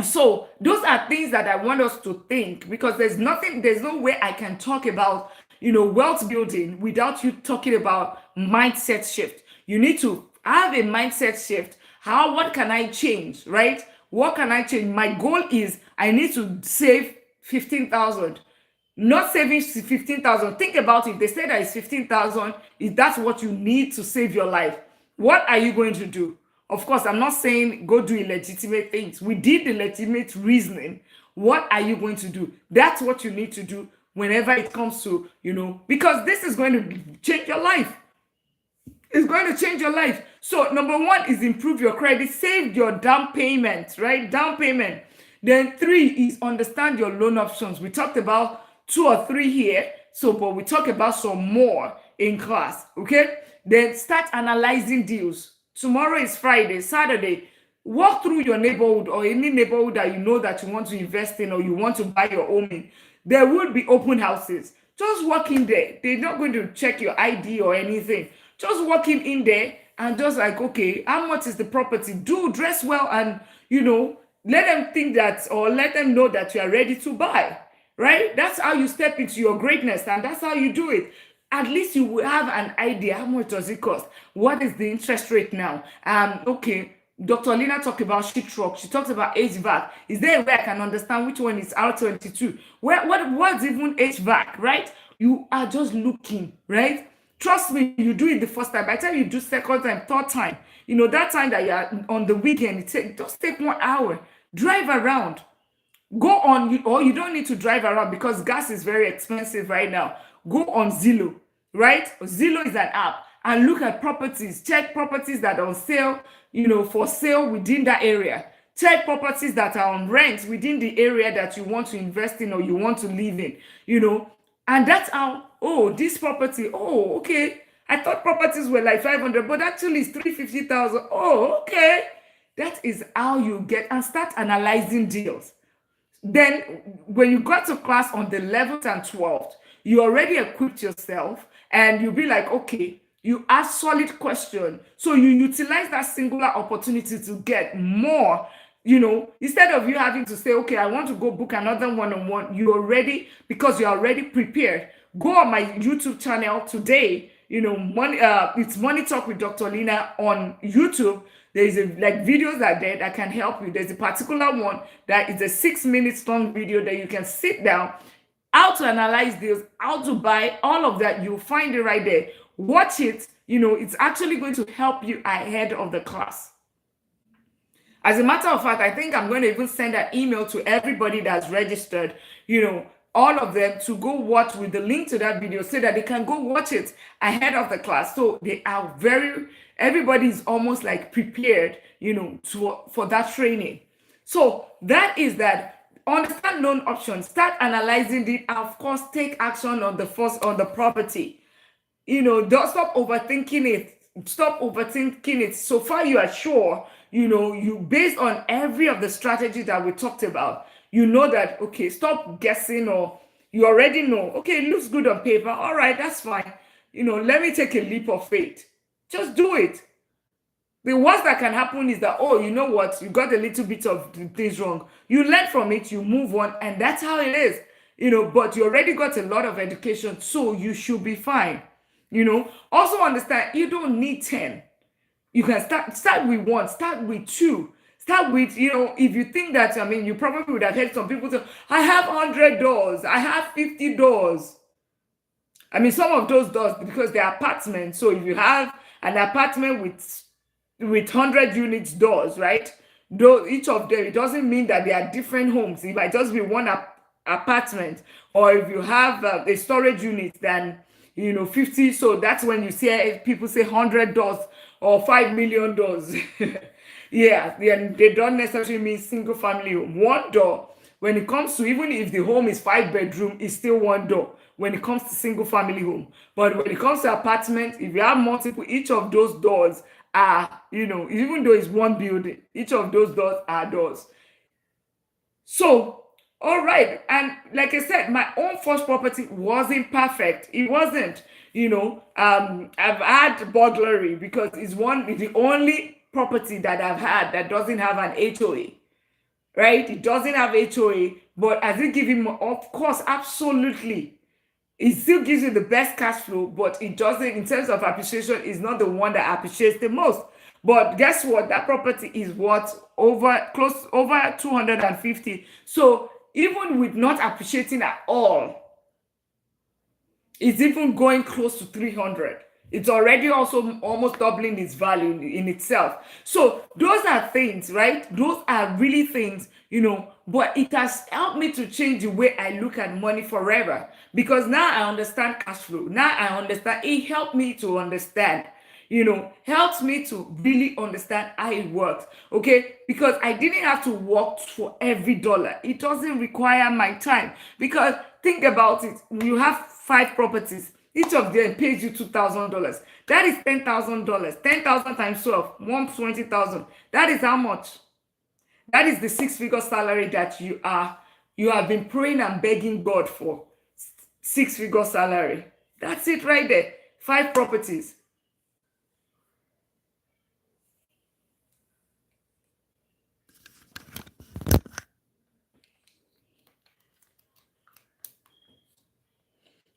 A: So those are things that I want us to think, because there's no way I can talk about wealth building without you talking about mindset shift. You need to have a mindset shift. What can I change, right? What can I change? My goal is I need to save 15,000. Not saving 15,000. Think about it. They say that it's 15,000. If that's what you need to save your life, what are you going to do? Of course, I'm not saying go do illegitimate things. We did the legitimate reasoning. What are you going to do? That's what you need to do whenever it comes to, because this is going to change your life. It's going to change your life. So number one is improve your credit, save your down payment, right? Down payment. Then 3 is understand your loan options. We talked about 2 or 3 here. But we talk about some more in class, okay? Then start analyzing deals. Tomorrow is Friday, Saturday. Walk through your neighborhood or any neighborhood that you know that you want to invest in or you want to buy your home in. There will be open houses. Just walk in there. They're not going to check your ID or anything. Just walking in there and just like, okay, how much is the property? Do dress well and, let them think that, or let them know that you are ready to buy, right? That's how you step into your greatness, and that's how you do it. At least you will have an idea. How much does it cost? What is the interest rate now? Okay, Dr. Lina talked about sheetrock. She talks about HVAC. Is there a way I can understand which one is R22? What's even HVAC, right? You are just looking, right? Trust me, you do it the first time. By the time you do second time, third time, that time that you're on the weekend, just take 1 hour. Drive around. Go on, or you don't need to drive around because gas is very expensive right now. Go on Zillow, right? Zillow is an app, and look at properties. Check properties that are on sale, for sale within that area. Check properties that are on rent within the area that you want to invest in or you want to live in, and that's how, this property, okay. I thought properties were like 500, but actually it's 350,000. Oh, okay. That is how you get and start analyzing deals. Then when you got to class on the 11th and 12th, you already equipped yourself and you'll be like, okay, you ask solid question. So you utilize that singular opportunity to get more, instead of you having to say, okay, I want to go book another one-on-one, because you're already prepared. Go on my YouTube channel today, it's Money Talk with Dr. Lina on YouTube. There's videos that can help you. There's a particular one that is a 6 minutes long video that you can sit down, how to analyze deals, how to buy, all of that. You'll find it right there. Watch it. It's actually going to help you ahead of the class. As a matter of fact, I think I'm going to even send an email to everybody that's registered, all of them, to go watch with the link to that video so that they can go watch it ahead of the class. So they are everybody is almost like prepared, for that training. So that is that. Understand loan options, start analyzing it, and of course, take action on the property. Don't stop overthinking it. Stop overthinking it. So far, you are sure, you based on every of the strategies that we talked about, that, okay, stop guessing, or you already know, okay, it looks good on paper. All right, that's fine. Let me take a leap of faith. Just do it. The worst that can happen is that, you know what, you got a little bit of things wrong. You learn from it, you move on, and that's how it is. But you already got a lot of education, so you should be fine. Also understand, you don't need 10. You can start with 1, start with 2. Start with, if you think that, you probably would have heard some people say, I have 100 doors, I have 50 doors. Some of those doors, because they're apartments. So if you have an apartment with 100 units doors, right? Though each of them, it doesn't mean that they are different homes. It might just be one apartment, or if you have a storage unit, then 50. So that's when you see people say $100 or $5 million. Yeah, they don't necessarily mean single family home. One door, when it comes to, even if the home is 5 bedroom, it's still one door when it comes to single family home. But when it comes to apartment, if you have multiple, each of those doors are, even though it's one building, each of those doors are doors. So, all right. And like I said, my own first property wasn't perfect. It wasn't, I've had burglary because it's the only property that I've had that doesn't have an HOA, right? It doesn't have HOA, but as it give him, of course, absolutely. It still gives you the best cash flow, but it doesn't, in terms of appreciation, is not the one that appreciates the most. But guess what? That property is worth over 250. So even with not appreciating at all, it's even going close to 300. It's already also almost doubling its value in itself. So those are things, right? Those are really things, but it has helped me to change the way I look at money forever, because now I understand cash flow. Now I understand. It helped me to understand, helps me to really understand how it works. Okay, because I didn't have to work for every dollar. It doesn't require my time, because think about it. You have 5 properties. Each of them pays you $2,000. That is $10,000. 10,000 times 12, 120,000. That is how much? That is the 6-figure salary that you have been praying and begging God for. 6-figure salary. That's it right there. 5 properties.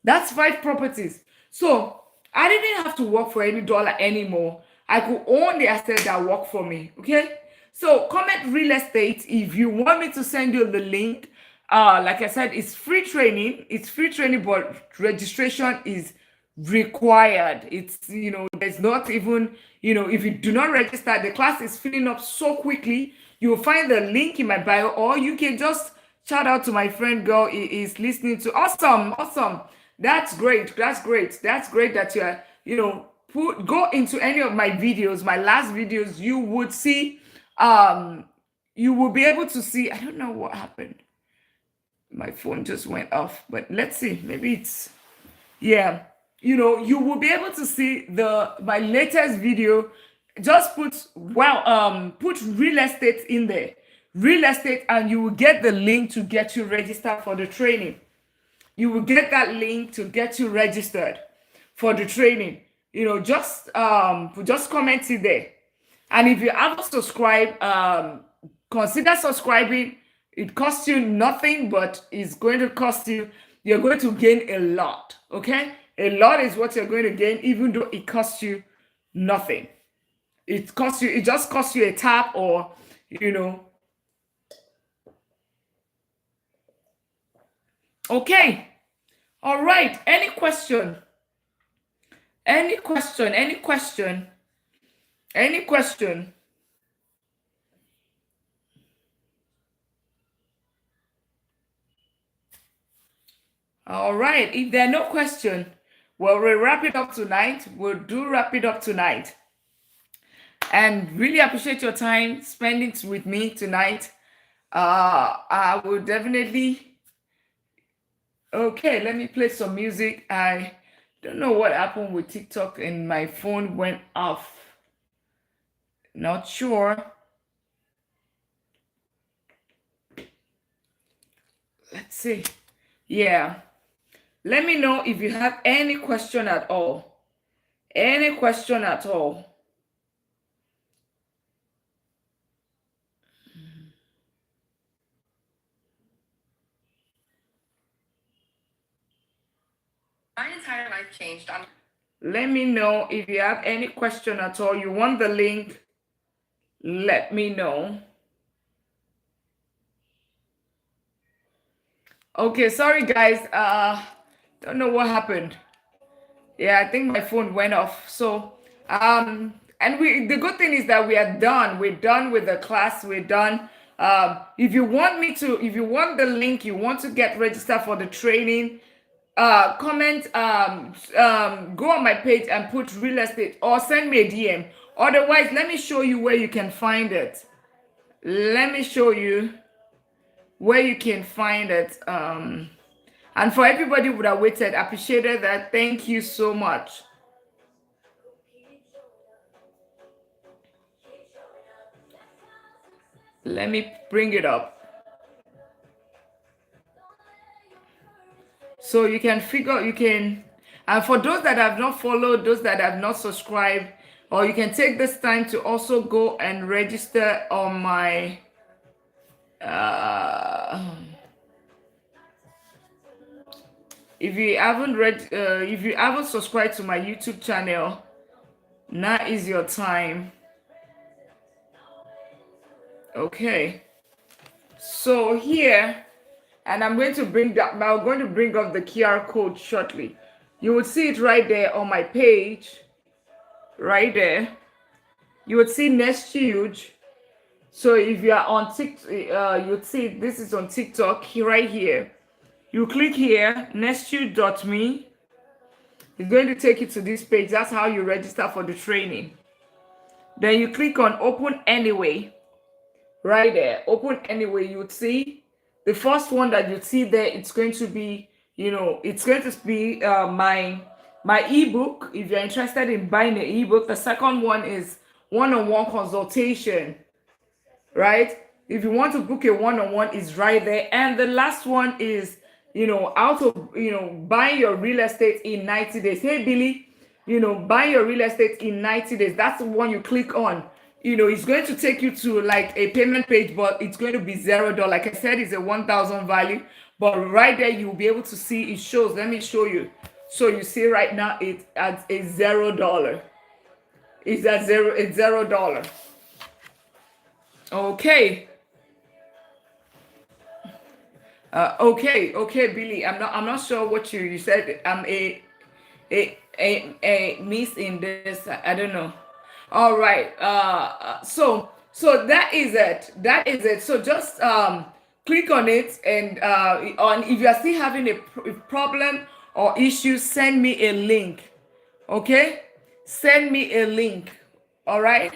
A: That's 5 properties. So I didn't have to work for any dollar anymore. I could own the assets that work for me. Okay. So comment real estate if you want me to send you the link. Like I said, it's free training. It's free training, but registration is required. It's, there's not even, if you do not register, the class is filling up so quickly. You'll find the link in my bio, or you can just shout out to my friend girl is listening to. Awesome. That's great. That's great that you're, go into any of my videos, my last videos, you would see, you will be able to see. I don't know what happened. My phone just went off, but let's see. Maybe it's, yeah. You will be able to see my latest video. Just put real estate in there. Real estate, and you will get the link to get you registered for the training. You will get that link to get you registered for the training. Just comment it there. And if you haven't subscribed, consider subscribing. It costs you nothing, but it's going to cost you. You're going to gain a lot. Okay, a lot is what you're going to gain, even though it costs you nothing. It just costs you a tap, or Okay. All right. Any question? Any question? Any question? Any question? All right. If there are no question, well, we'll wrap it up tonight. And really appreciate your time spending with me tonight. I will definitely. Okay, let me play some music. I don't know what happened with TikTok and my phone went off. Not sure. Let's see. Yeah. Let me know if you have any question at all. Any question at all. My entire life changed. Let me know if you have any question at all. You want the link? Let me know. Okay, sorry guys. Don't know what happened. Yeah, I think my phone went off. So, and the good thing is that we are done. We're done with the class. We're done. If you want me to, if you want the link, you want to get registered for the training, comment, go on my page and put real estate or send me a DM. Otherwise, let me show you where you can find it. Let me show you where you can find it. And for everybody who have waited, appreciated that. Thank you so much. Let me bring it up. So you can figure, you can, and for those that have not followed, those that have not subscribed, or you can take this time to also go and register on my, if you haven't subscribed to my YouTube channel, now is your time. Okay. So here, and I'm going to bring up the QR code shortly. You would see it right there on my page, right there. You would see Nest Huge. So if you are on TikTok, you would see this is on TikTok right here. You click here, nesthuge.me. It's going to take you to this page. That's how you register for the training. Then you click on Open Anyway. Right there, Open Anyway. You would see the first one that you see there. It's going to be, it's going to be my ebook. If you're interested in buying the ebook, the second one is one-on-one consultation. Right? If you want to book a one-on-one, is right there. And the last one is, how to, buy your real estate in 90 days. Hey, Billy, buy your real estate in 90 days. That's the one you click on. It's going to take you to like a payment page, but it's going to be $0. Like I said, it's a 1,000 value, but right there, you'll be able to see it shows. Let me show you. So you see right now, it's at a $0. It's at $0. Okay. Okay, Billy. I'm not sure what you said. I'm a miss in this. I don't know. All right. So that is it. So just click on it, and on if you are still having a problem or issue, send me a link. Okay? Send me a link. All right?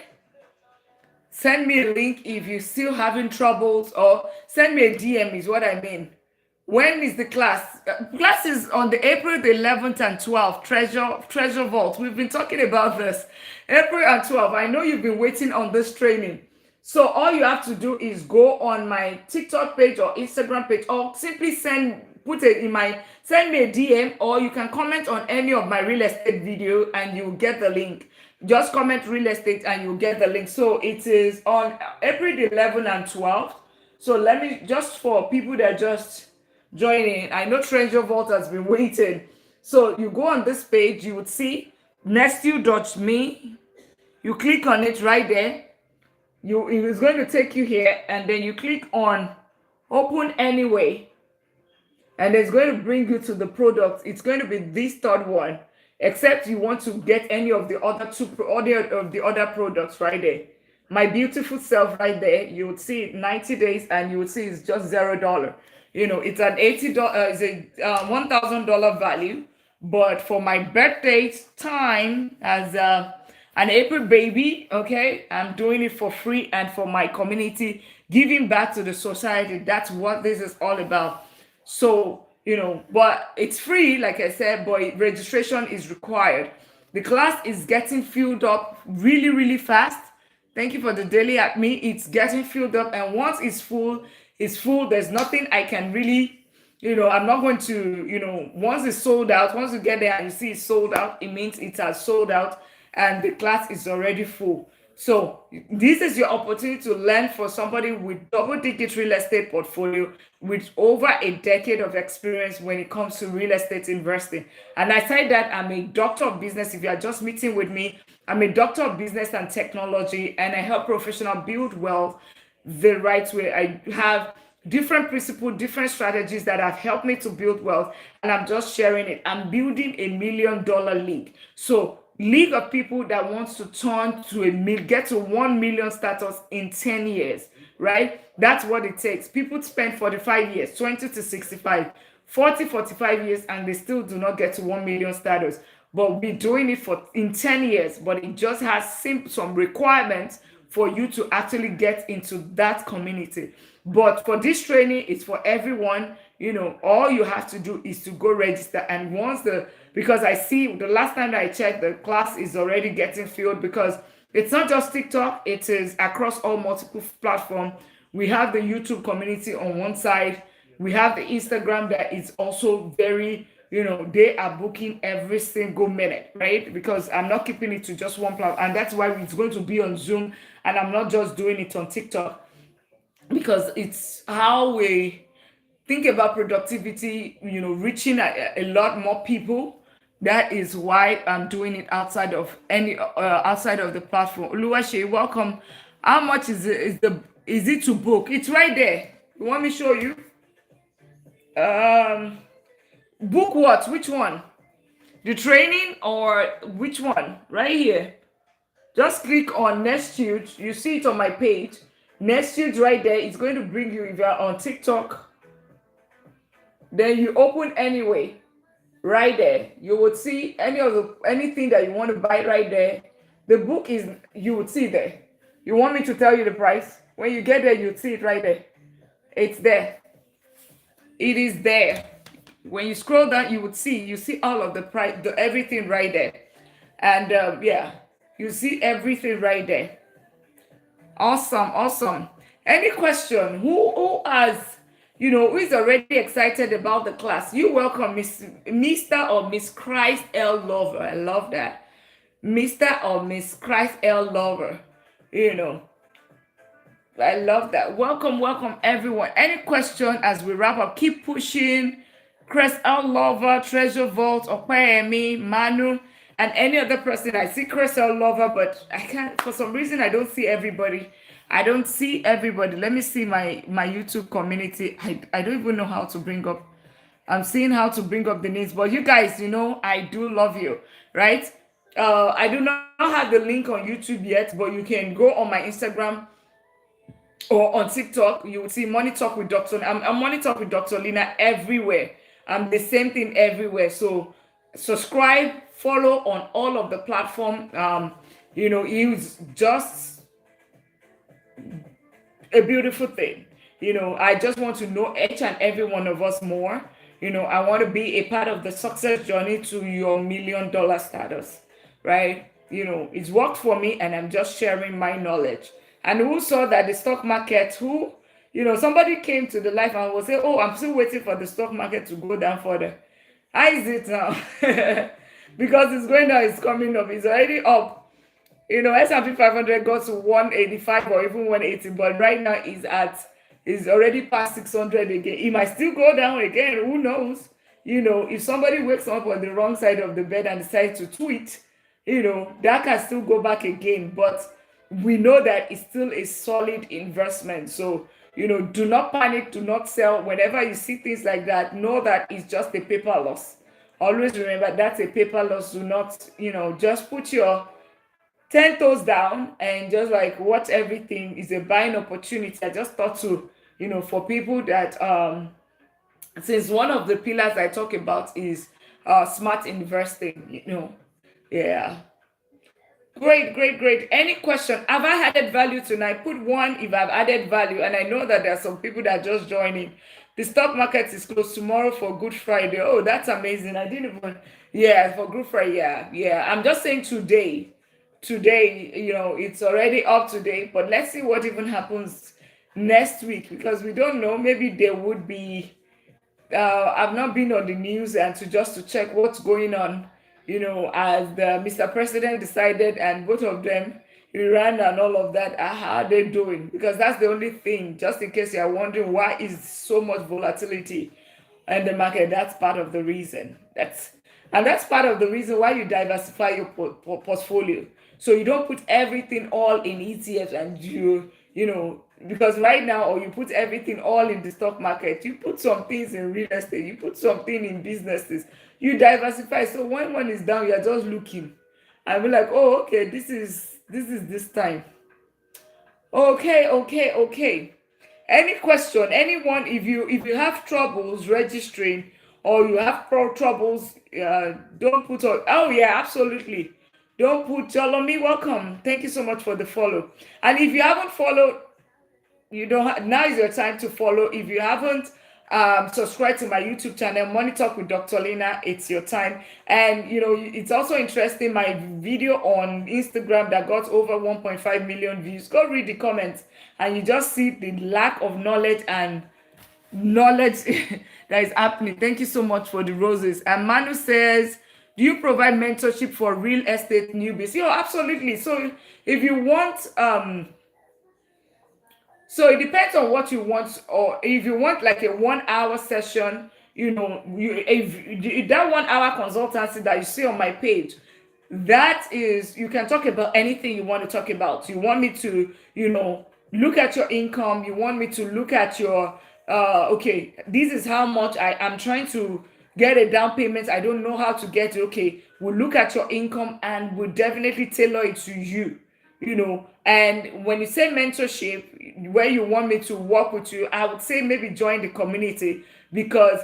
A: Send me a link if you're still having troubles, or send me a DM is what I mean. When is the class? Class is on the April the 11th and 12th, Treasure Vault. We've been talking about this. April and 12th. I know you've been waiting on this training. So all you have to do is go on my TikTok page or Instagram page, or simply send me a DM, or you can comment on any of my real estate video and you'll get the link. Just comment real estate and you'll get the link. So it is on April the 11th and 12th. So let me, just for people that just joining, I know Treasure Vault has been waiting. So you go on this page, you would see nesthuge.me. You click on it right there. It is going to take you here, and then you click on Open Anyway, and it's going to bring you to the product. It's going to be this third one, except you want to get any of the other other products right there. My beautiful self right there. You would see 90 days, and you would see it's just $0. It's an $80, it's a $1,000 value, but for my birthday time as an April baby, okay, I'm doing it for free and for my community, giving back to the society. That's what this is all about. So, but it's free, like I said, but registration is required. The class is getting filled up really, really fast. Thank you for the daily at me. It's getting filled up, and once it's full, there's nothing I can really, I'm not going to, once it's sold out, once you get there and you see it's sold out, it means it has sold out and the class is already full. So this is your opportunity to learn for somebody with double-digit real estate portfolio with over a decade of experience when it comes to real estate investing. And aside that, I'm a doctor of business. If you are just meeting with me, I'm a doctor of business and technology, and I help professionals build wealth the right way. I have different principles, different strategies that have helped me to build wealth, and I'm just sharing it. I'm building a $1 million league. So league of people that wants to turn to get to 1 million status in 10 years. right? That's what it takes. People spend 45 years, 20 to 65, 40, 45 years, and they still do not get to 1 million status. But we're doing it for in 10 years, but it just has some requirements for you to actually get into that community. But for this training, it's for everyone. All you have to do is to go register. And because I see the last time that I checked, the class is already getting filled, because it's not just TikTok, it is across all multiple platforms. We have the YouTube community on one side. We have the Instagram that is also very, they are booking every single minute, right? Because I'm not keeping it to just one platform. And that's why it's going to be on Zoom. And I'm not just doing it on TikTok, because it's how we think about productivity, reaching a lot more people. That is why I'm doing it outside of the platform. Oluwaseyi, welcome. How much is it to book? It's right there. You want me to show you? Book what? Which one? The training or which one? Right here. Just click on Next Huge. You see it on my page. Next Huge right there. It's going to bring you, if you're on TikTok, then you open anyway. Right there, you would see anything that you want to buy right there. The book you would see there. You want me to tell you the price? When you get there, you'd see it right there. It's there. It is there. When you scroll down, you see all of the price, everything right there. And you see everything right there. Awesome. Any question? Who is already excited about the class? You welcome Mr. or Miss Christ L. Lover. I love that. Mr. or Miss Christ L. Lover. I love that. Welcome everyone. Any question as we wrap up? Keep pushing. Christ L. Lover, Treasure Vault, Opayemi, Manu, and any other person. I see Christ L. Lover, but I can't, for some reason, I don't see everybody. Let me see my YouTube community. I don't even know how to bring up. I'm seeing how to bring up the names, but you guys, I do love you, right? I do not have the link on YouTube yet, but you can go on my Instagram or on TikTok. You will see Money Talk with Dr. I'm Money Talk with Dr. Lina everywhere. I'm the same thing everywhere. So subscribe, follow on all of the platform. It's just a beautiful thing. I just want to know each and every one of us more. I want to be a part of the success journey to your $1 million status, right? It's worked for me, and I'm just sharing my knowledge. And who saw that the stock market, somebody came to the life and will say, oh, I'm still waiting for the stock market to go down further. How is it now? Because it's going down, it's coming up, it's already up. S&P 500 got to 185 or even 180, but right now is already past 600 again. It might still go down again. Who knows? If somebody wakes up on the wrong side of the bed and decides to tweet, that can still go back again. But we know that it's still a solid investment. So, do not panic, do not sell. Whenever you see things like that, know that it's just a paper loss. Always remember that's a paper loss. Do not, just put your 10 toes down and just watch everything. Is a buying opportunity. I just thought to, for people that, since one of the pillars I talk about is smart investing, yeah. Great. Any question? Have I added value tonight? Put one if I've added value. And I know that there are some people that are just joining. The stock market is closed tomorrow for Good Friday. Oh, that's amazing. I didn't even, for Good Friday. Yeah. I'm just saying today, it's already up today, but let's see what even happens next week, because we don't know. Maybe there would be, I've not been on the news and to check what's going on, as the Mr. President decided, and both of them, Iran and all of that, how are they doing? Because that's the only thing, just in case you're wondering why is so much volatility in the market. That's part of the reason. That's part of the reason why you diversify your portfolio. So you don't put everything all in ETFs and because right now, or you put everything all in the stock market, you put some things in real estate, you put something in businesses, you diversify. So when one is down, you're just looking and be like, oh, okay, this is this time. Okay, okay, okay. Any question? Anyone? If you have troubles registering or you have troubles, don't put on. Oh yeah, absolutely. Don't put Jolomi. Welcome. Thank you so much for the follow. And if you haven't followed, you don't now is your time to follow. If you haven't subscribed to my YouTube channel, Money Talk with Dr. Lina, it's your time. And it's also interesting, my video on Instagram that got over 1.5 million views. Go read the comments and you just see the lack of knowledge that is happening. Thank you so much for the roses. And Manu says, do you provide mentorship for real estate newbies? Absolutely. So if you want so it depends on what you want, or if you want like a 1 hour session, if that 1 hour consultancy that you see on my page, that is, you can talk about anything you want to talk about. You want me to, look at your income. You want me to look at your, okay, this is how much I'm trying to get a down payment. I don't know how to get it. Okay, we'll look at your income and we'll definitely tailor it to you. And when you say mentorship, where you want me to work with you, I would say maybe join the community, because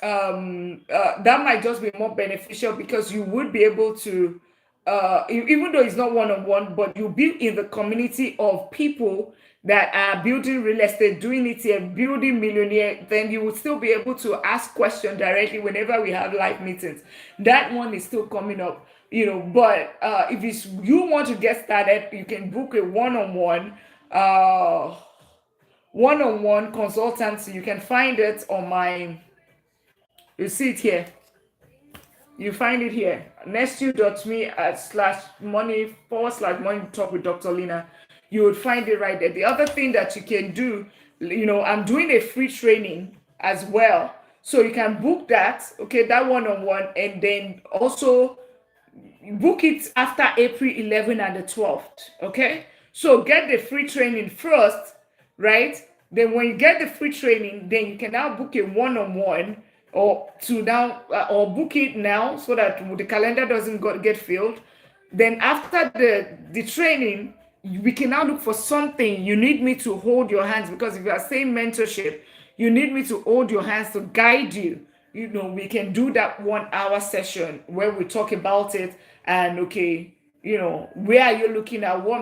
A: that might just be more beneficial, because you would be able to even though it's not one-on-one, but you'll be in the community of people that are building real estate, doing it here, building millionaire. Then you would still be able to ask questions directly whenever we have live meetings. That one is still coming up, but if you want to get started, you can book a uh one-on-one consultancy. You can find it on my, you see it here. You find it here. Nestu.me /money talk with Dr. Lina. You would find it right there. The other thing that you can do, I'm doing a free training as well. So you can book that, okay, that one-on-one, and then also book it after April 11 and the 12th. Okay. So get the free training first, right? Then when you get the free training, then you can now book a one-on-one, or book it now, so that the calendar doesn't get filled. Then after the training, we can now look for something. You need me to hold your hands, because if you are saying mentorship, you need me to hold your hands to guide you. We can do that 1 hour session where we talk about it. And okay, where are you looking at? What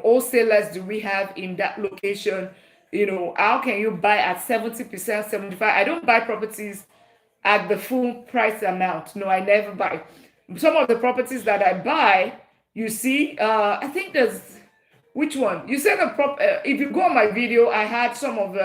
A: wholesalers do we have in that location? How can you buy at 70%, 75? I don't buy properties at the full price amount. No, I never buy. Some of the properties that I buy, you see, I think there's, which one? You said if you go on my video, I had some of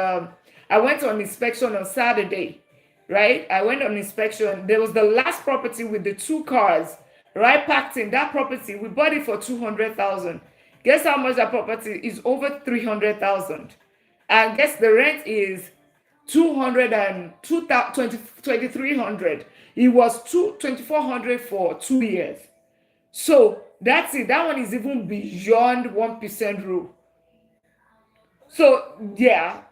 A: I went on inspection on Saturday, right? I went on inspection. There was the last property with the two cars, right, packed in that property. We bought it for 200,000. Guess how much that property is? Over 300,000. And guess the rent is 2,300. It was 2,400 for 2 years. So that's it. That one is even beyond 1% rule. So yeah.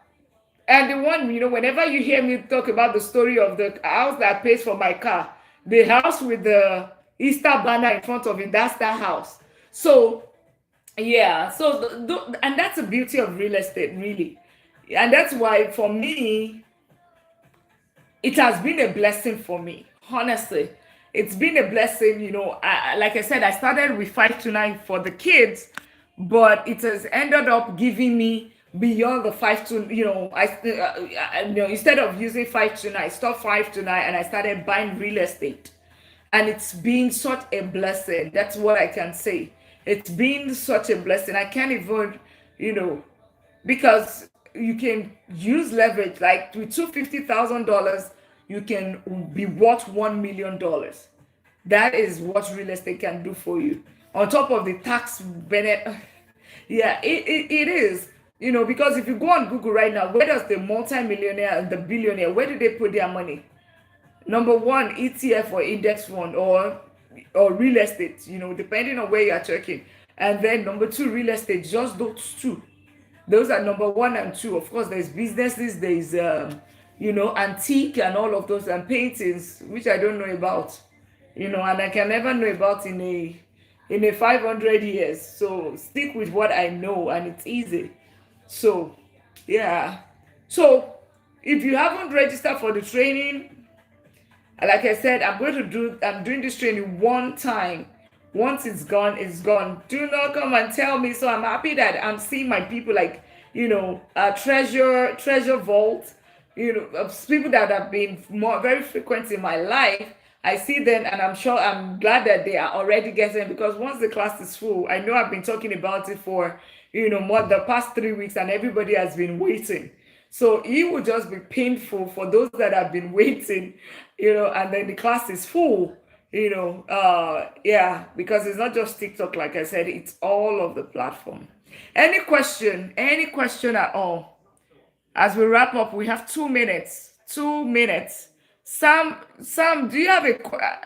A: And the one, whenever you hear me talk about the story of the house that pays for my car, the house with the Easter banner in front of it, that's that house. So yeah, so and that's the beauty of real estate, really. And that's why, for me, it has been a blessing for me. Honestly, it's been a blessing. Like I said, I started with 529 for the kids, but it has ended up giving me beyond the 529. Instead of using 529, I stopped 529 and I started buying real estate. And it's been such a blessing. That's what I can say. It's been such a blessing. I can't even, because you can use leverage. Like with $250,000, you can be worth $1 million. That is what real estate can do for you. On top of the tax benefit, yeah, it is. Because if you go on Google right now, where does the multimillionaire and the billionaire, where do they put their money? Number one, ETF or index fund, or real estate, depending on where you are checking. And then number two, real estate, just those two. Those are number one and two. Of course, there's businesses, there's antique and all of those, and paintings, which I don't know about, and I can never know about in a in a 500 years. So stick with what I know, and it's easy. So, yeah. So, if you haven't registered for the training, like I said, I'm doing this training one time. Once it's gone, it's gone. Do not come and tell me. So I'm happy that I'm seeing my people, like, treasure vault, of people that have been more very frequent in my life. I see them, and I'm glad that they are already getting, because once the class is full, I know I've been talking about it for, more the past 3 weeks, and everybody has been waiting. So it will just be painful for those that have been waiting, and then the class is full, yeah, because it's not just TikTok, like I said, it's all of the platform. Any question at all? As we wrap up, we have 2 minutes. 2 minutes. Sam, do you have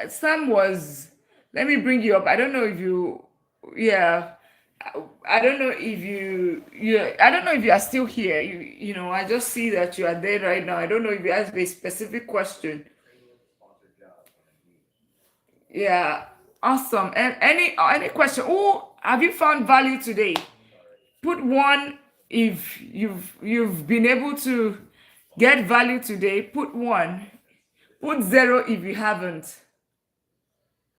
A: Sam was, let me bring you up. I don't know if you, yeah. I don't know if I don't know if you are still here. I just see that you are there right now. I don't know if you asked a specific question. Yeah, awesome. And any question? Oh, have you found value today? Put one if you've been able to get value today. Put one. Put zero if you haven't.